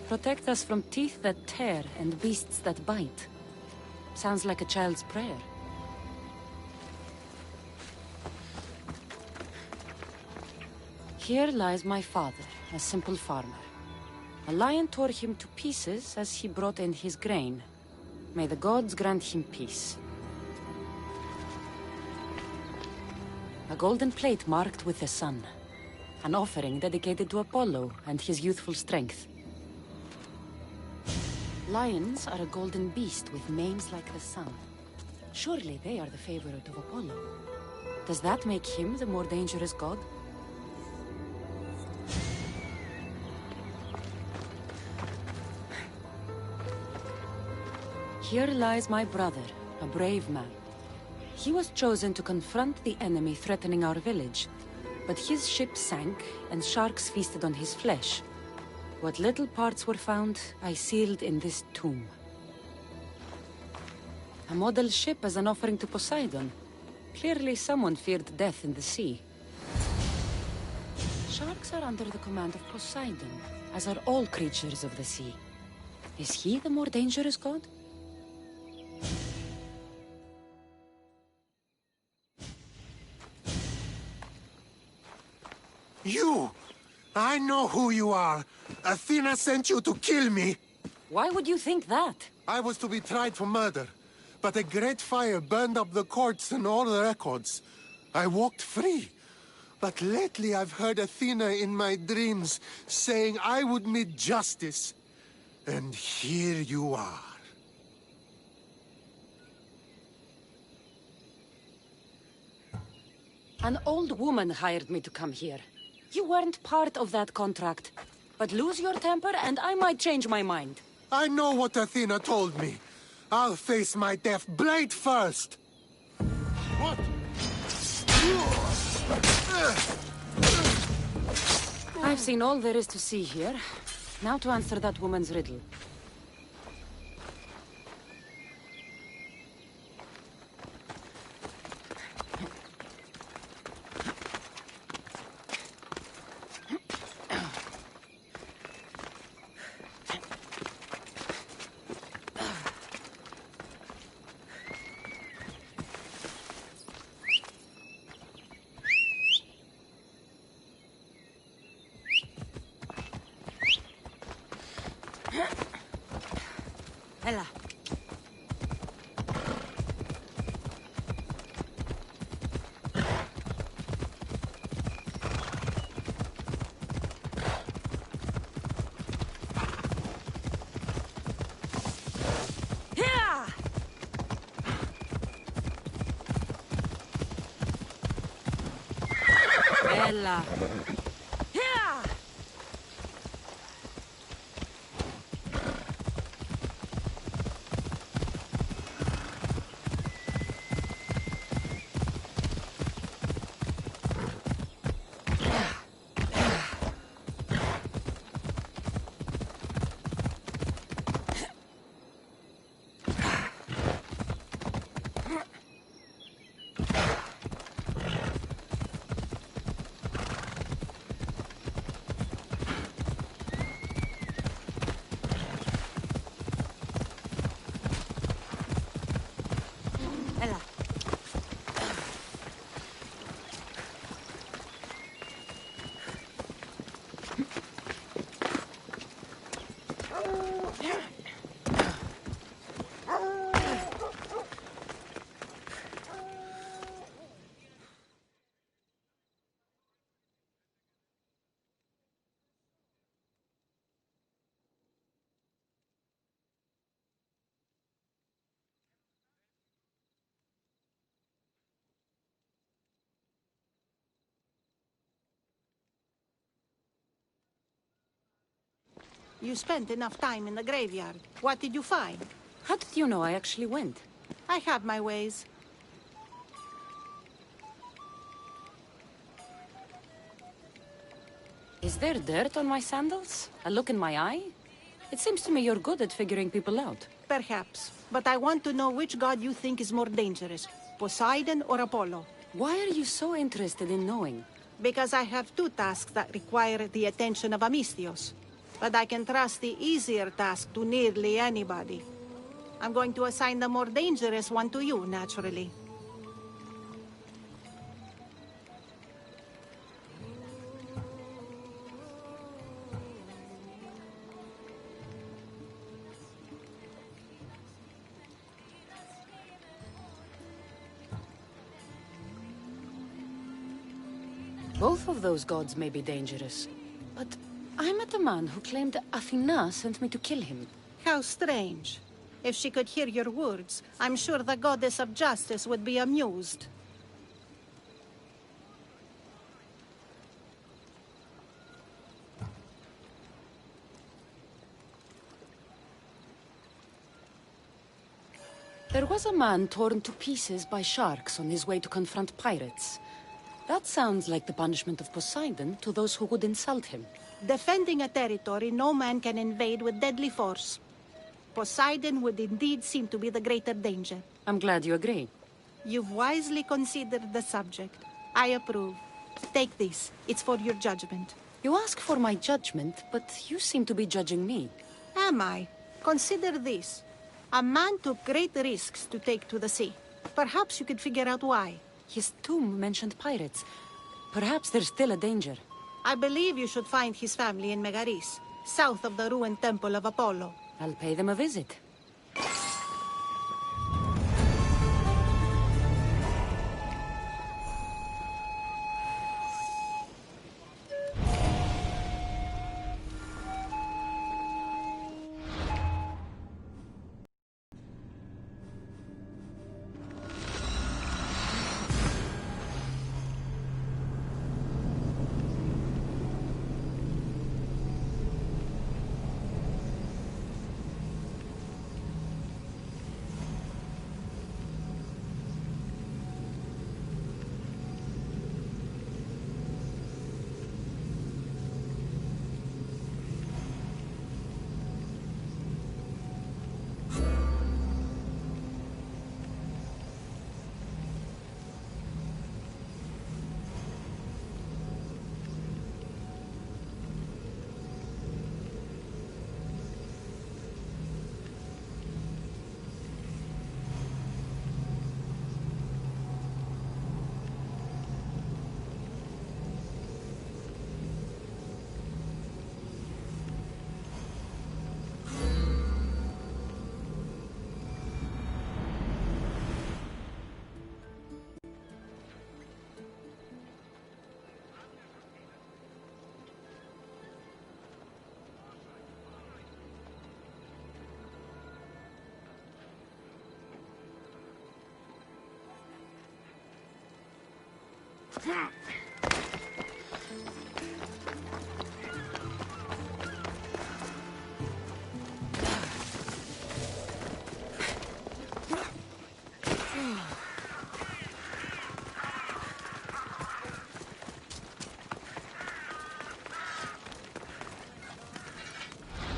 Protect us from teeth that tear and beasts that bite. Sounds like a child's prayer. Here lies my father, a simple farmer. A lion tore him to pieces as he brought in his grain. May the gods grant him peace. A golden plate marked with the sun. An offering dedicated to Apollo and his youthful strength. Lions are a golden beast with manes like the sun. Surely they are the favorite of Apollo. Does that make him the more dangerous god? Here lies my brother, a brave man. He was chosen to confront the enemy threatening our village, but his ship sank and sharks feasted on his flesh. What little parts were found, I sealed in this tomb. A model ship as an offering to Poseidon. Clearly someone feared death in the sea. Sharks are under the command of Poseidon, as are all creatures of the sea. Is he the more dangerous god? You! I know who you are! Athena sent you to kill me! Why would you think that? I was to be tried for murder, but a great fire burned up the courts and all the records. I walked free. But lately I've heard Athena in my dreams saying I would meet justice. And here you are. An old woman hired me to come here. You weren't part of that contract. But lose your temper, and I might change my mind. I know what Athena told me. I'll face my death blade first. What? I've seen all there is to see here. Now to answer that woman's riddle. Ella. Ella. Ella. You spent enough time in the graveyard. What did you find? How did you know I actually went? I have my ways. Is there dirt on my sandals? A look in my eye? It seems to me you're good at figuring people out. Perhaps. But I want to know which god you think is more dangerous, Poseidon or Apollo. Why are you so interested in knowing? Because I have two tasks that require the attention of Amistios. But I can trust the easier task to nearly anybody. I'm going to assign the more dangerous one to you, naturally. Both of those gods may be dangerous, but I met a man who claimed Athena sent me to kill him. How strange. If she could hear your words, I'm sure the goddess of justice would be amused. There was a man torn to pieces by sharks on his way to confront pirates. That sounds like the punishment of Poseidon to those who would insult him. Defending a territory no man can invade with deadly force. Poseidon would indeed seem to be the greater danger. I'm glad you agree. You've wisely considered the subject. I approve. Take this. It's for your judgment. You ask for my judgment, but you seem to be judging me. Am I? Consider this. A man took great risks to take to the sea. Perhaps you could figure out why. His tomb mentioned pirates. Perhaps there's still a danger. I believe you should find his family in Megaris, south of the ruined temple of Apollo. I'll pay them a visit.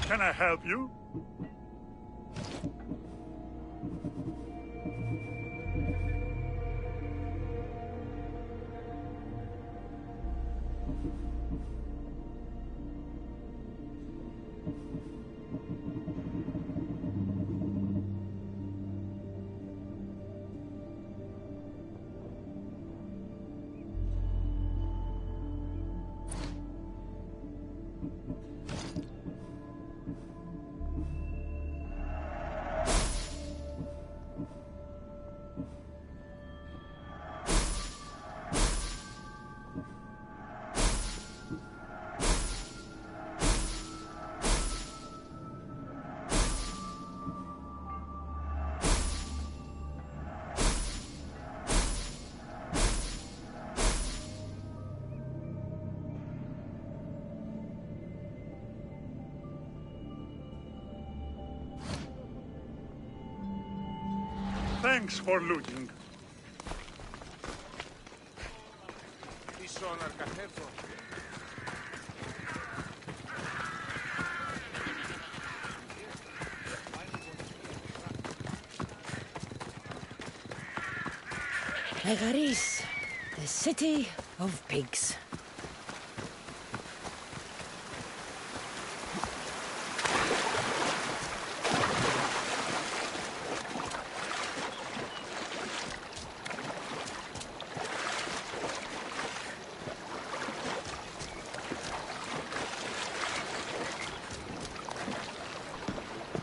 Can I help you? Thanks for looting. Megaris, the city of pigs.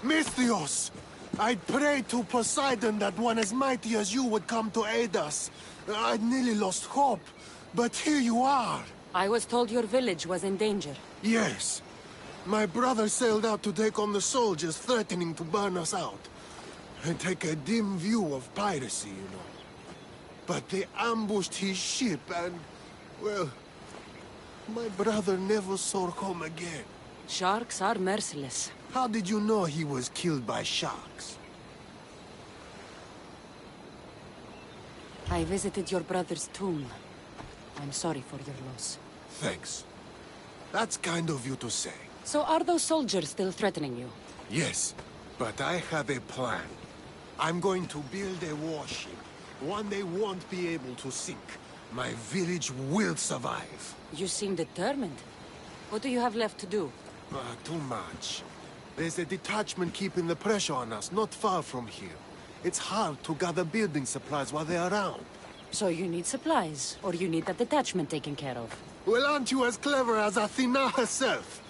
Misthios! I'd prayed to Poseidon that one as mighty as you would come to aid us. I'd nearly lost hope, but here you are. I was told your village was in danger. Yes. My brother sailed out to take on the soldiers threatening to burn us out. And take a dim view of piracy, you know. But they ambushed his ship and, well, my brother never saw home again. Sharks are merciless. How did you know he was killed by sharks? I visited your brother's tomb. I'm sorry for your loss. Thanks. That's kind of you to say. So are those soldiers still threatening you? Yes, but I have a plan. I'm going to build a warship. One they won't be able to sink. My village will survive. You seem determined. What do you have left to do? Too much. There's a detachment keeping the pressure on us, not far from here. It's hard to gather building supplies while they're around. So you need supplies, or you need that detachment taken care of. Well, aren't you as clever as Athena herself?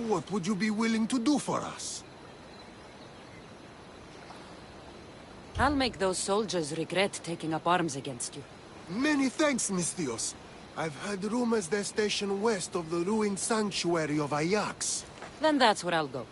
What would you be willing to do for us? I'll make those soldiers regret taking up arms against you. Many thanks, Misthios. I've heard rumors they're stationed west of the ruined sanctuary of Ajax. Then that's where I'll go.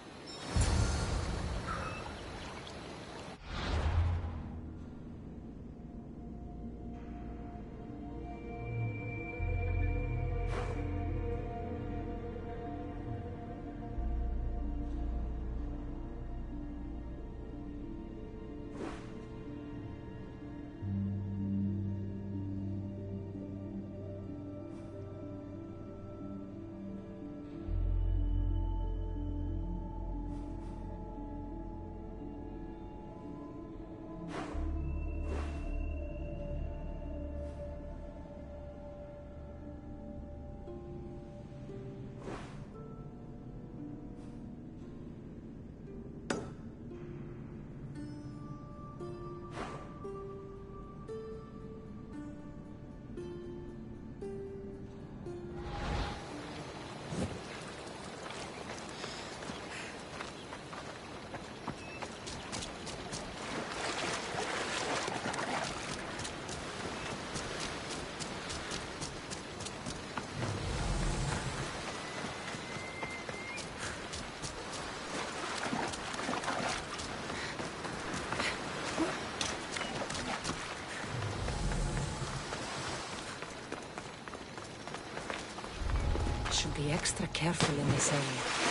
be extra careful in this area.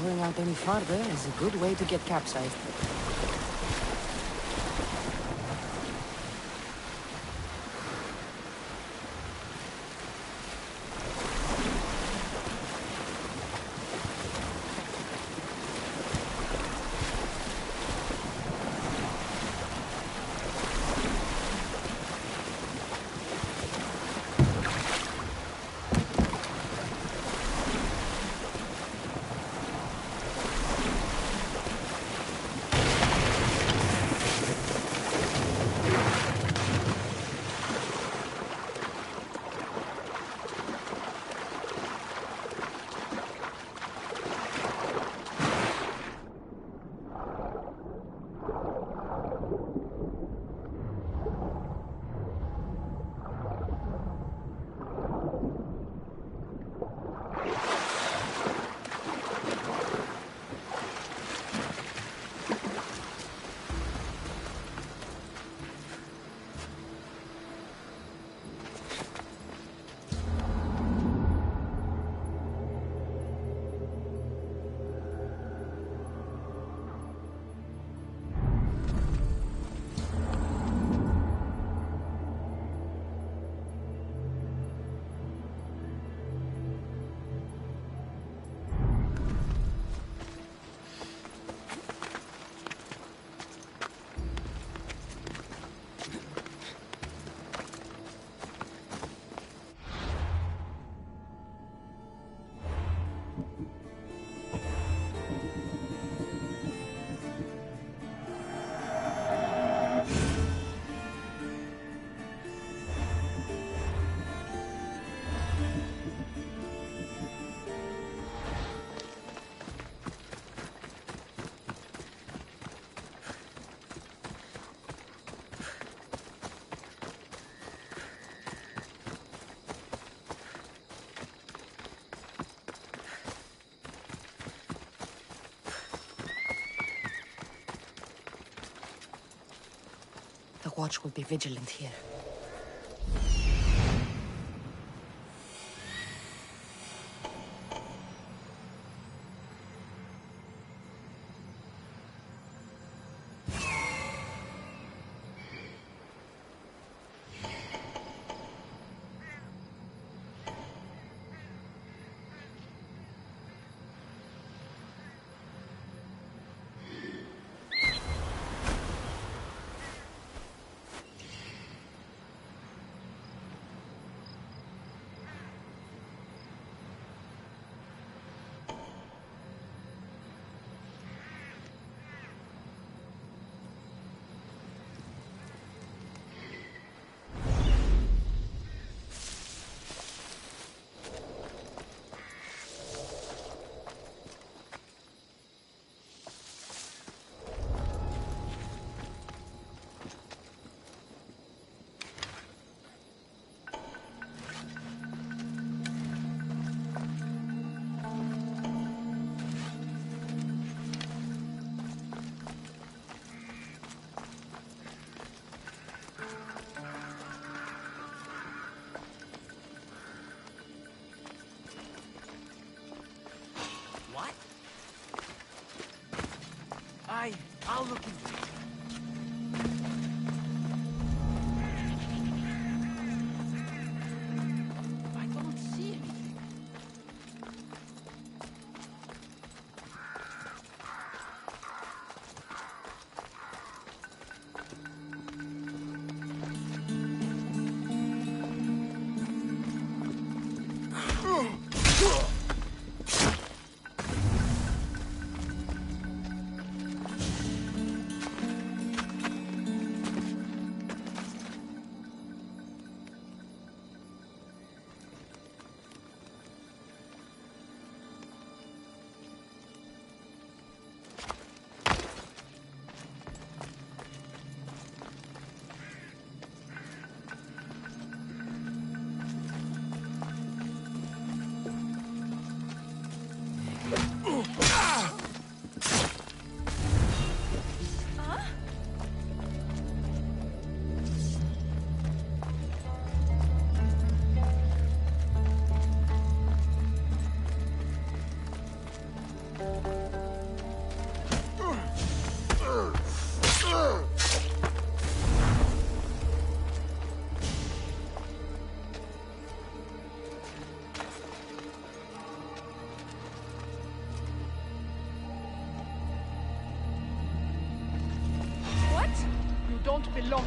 Going out any farther is a good way to get capsized. The watch will be vigilant here. I'll look into it. don't belong.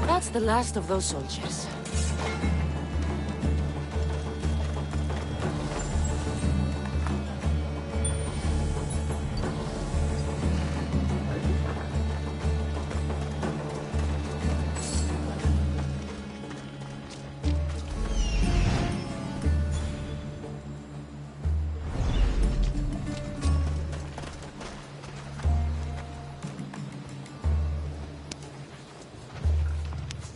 That's the last of those soldiers.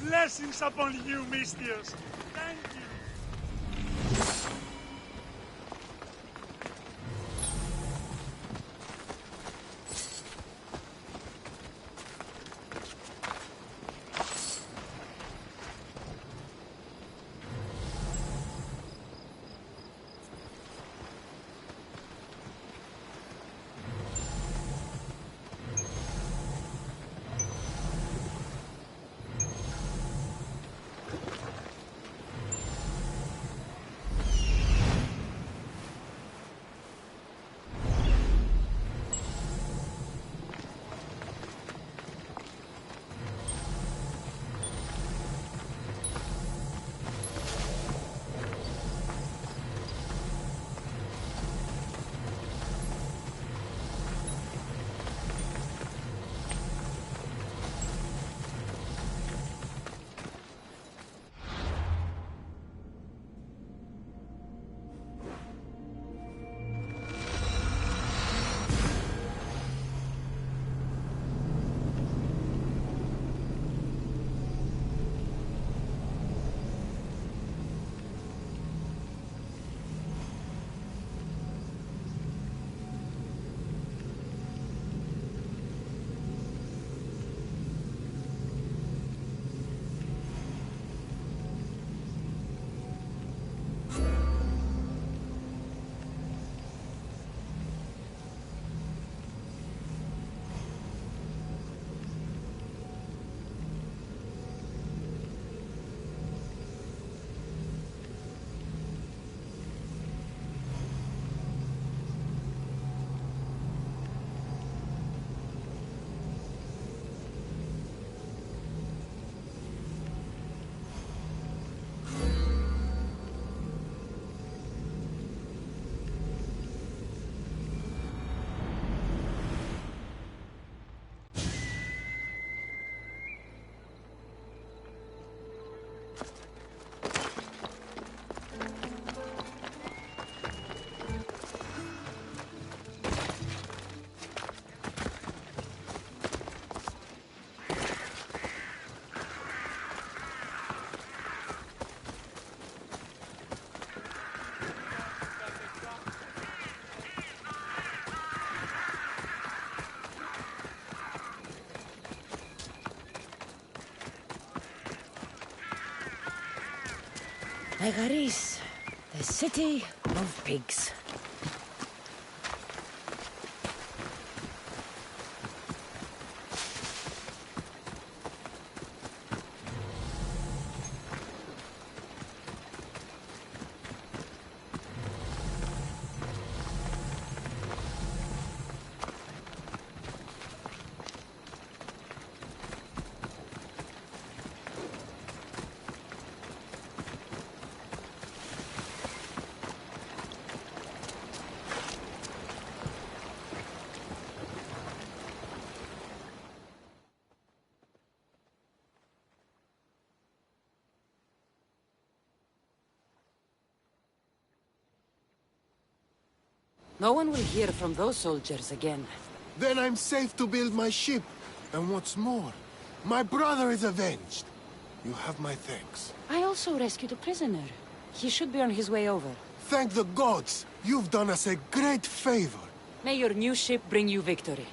Blessings upon you, Mistios. Thank you. Megaris, the city of pigs. No one will hear from those soldiers again. Then I'm safe to build my ship. And what's more, my brother is avenged. You have my thanks. I also rescued a prisoner. He should be on his way over. Thank the gods! You've done us a great favor. May your new ship bring you victory.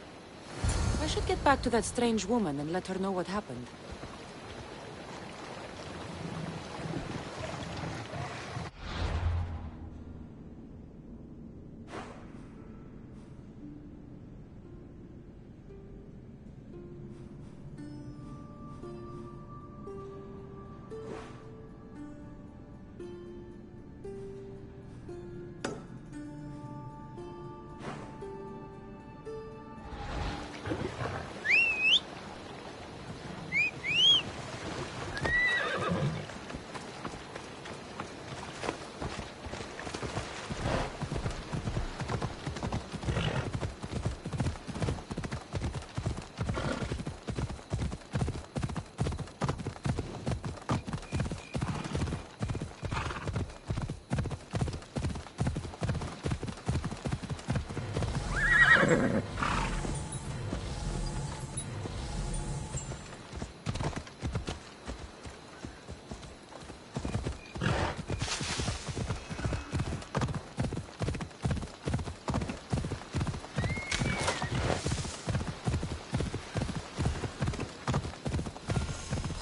I should get back to that strange woman and let her know what happened.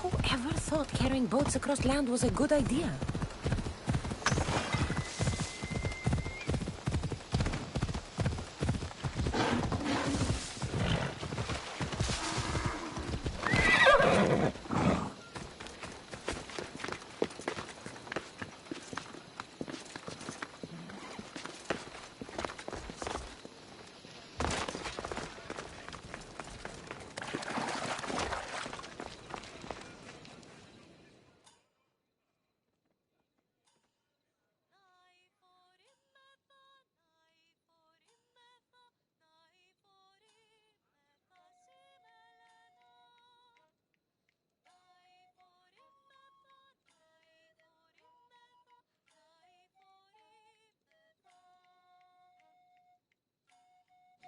Whoever thought carrying boats across land was a good idea?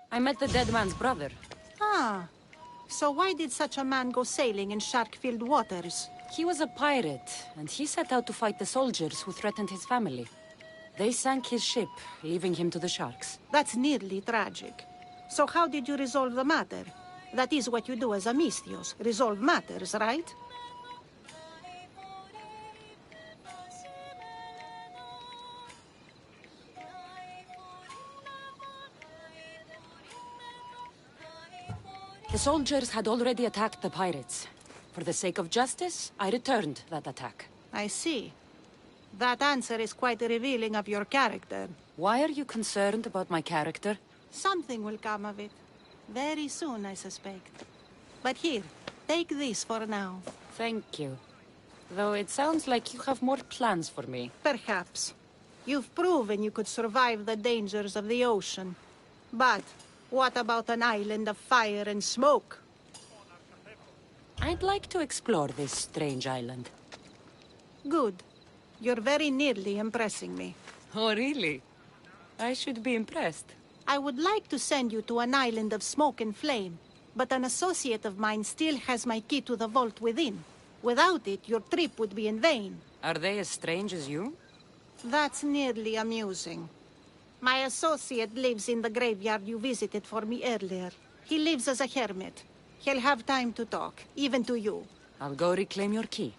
I met the dead man's brother. Ah, so why did such a man go sailing in shark-filled waters? He was a pirate, and he set out to fight the soldiers who threatened his family. They sank his ship, leaving him to the sharks. That's nearly tragic. So how did you resolve the matter? That is what you do as a Misthios, resolve matters, right? The soldiers had already attacked the pirates. For the sake of justice, I returned that attack. I see. That answer is quite revealing of your character. Why are you concerned about my character? Something will come of it. Very soon, I suspect. But here, take this for now. Thank you. Though it sounds like you have more plans for me. Perhaps. You've proven you could survive the dangers of the ocean. But what about an island of fire and smoke? I'd like to explore this strange island. Good. You're very nearly impressing me. Oh, really? I should be impressed. I would like to send you to an island of smoke and flame, but an associate of mine still has my key to the vault within. Without it, your trip would be in vain. Are they as strange as you? That's nearly amusing. My associate lives in the graveyard you visited for me earlier. He lives as a hermit. He'll have time to talk, even to you. I'll go reclaim your key.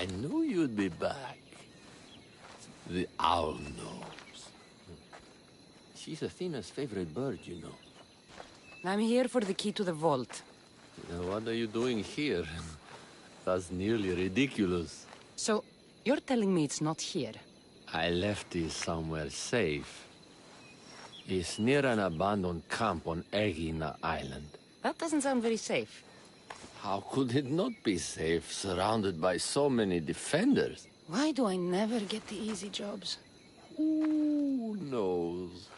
I knew you'd be back. The owl knows. She's Athena's favorite bird, you know. I'm here for the key to the vault. Now, what are you doing here? That's nearly ridiculous. So, you're telling me it's not here? I left it somewhere safe. It's near an abandoned camp on Egina Island. That doesn't sound very safe. How could it not be safe, surrounded by so many defenders? Why do I never get the easy jobs? Who knows?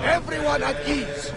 Everyone at ease!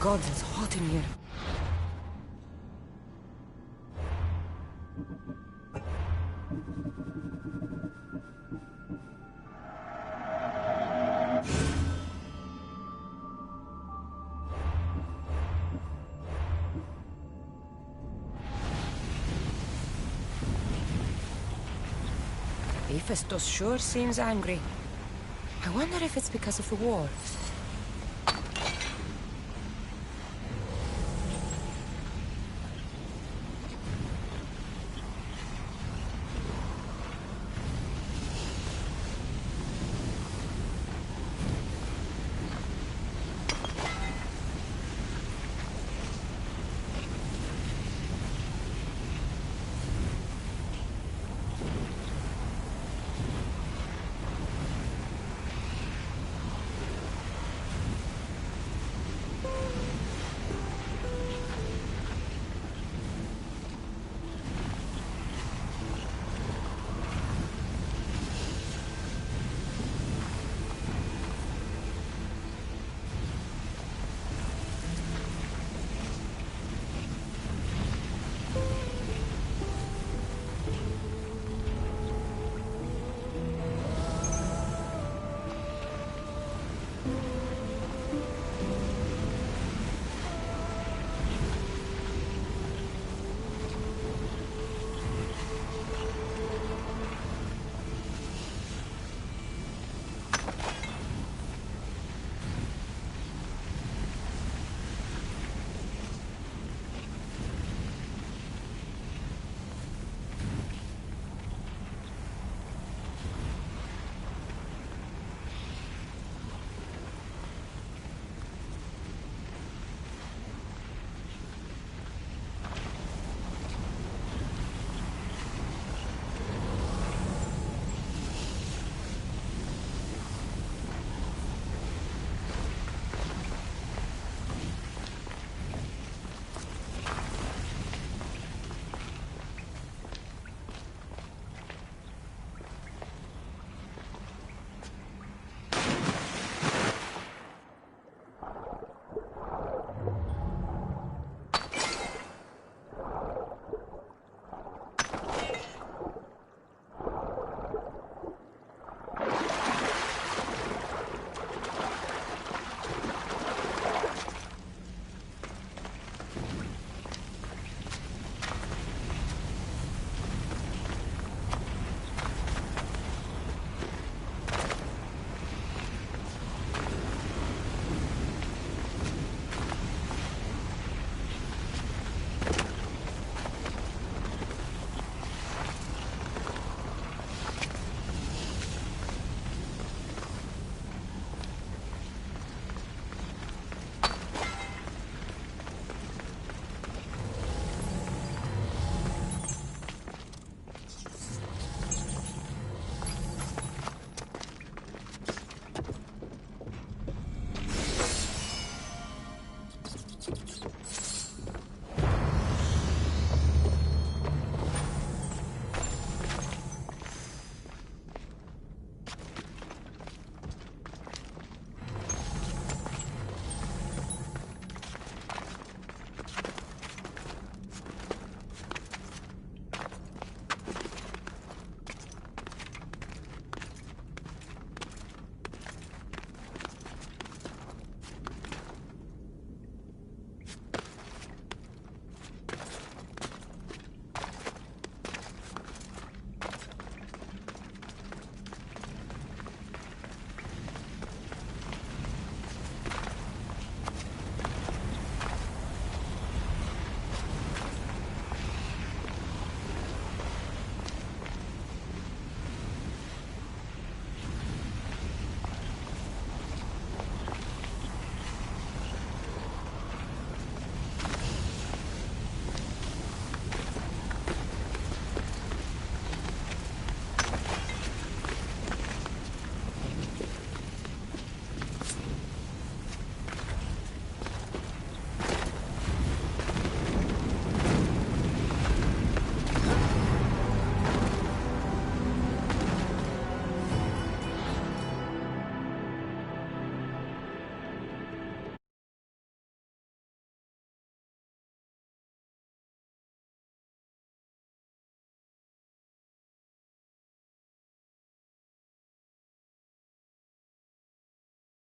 gods, it's hot in here. Hephaestus sure seems angry. I wonder if it's because of the war.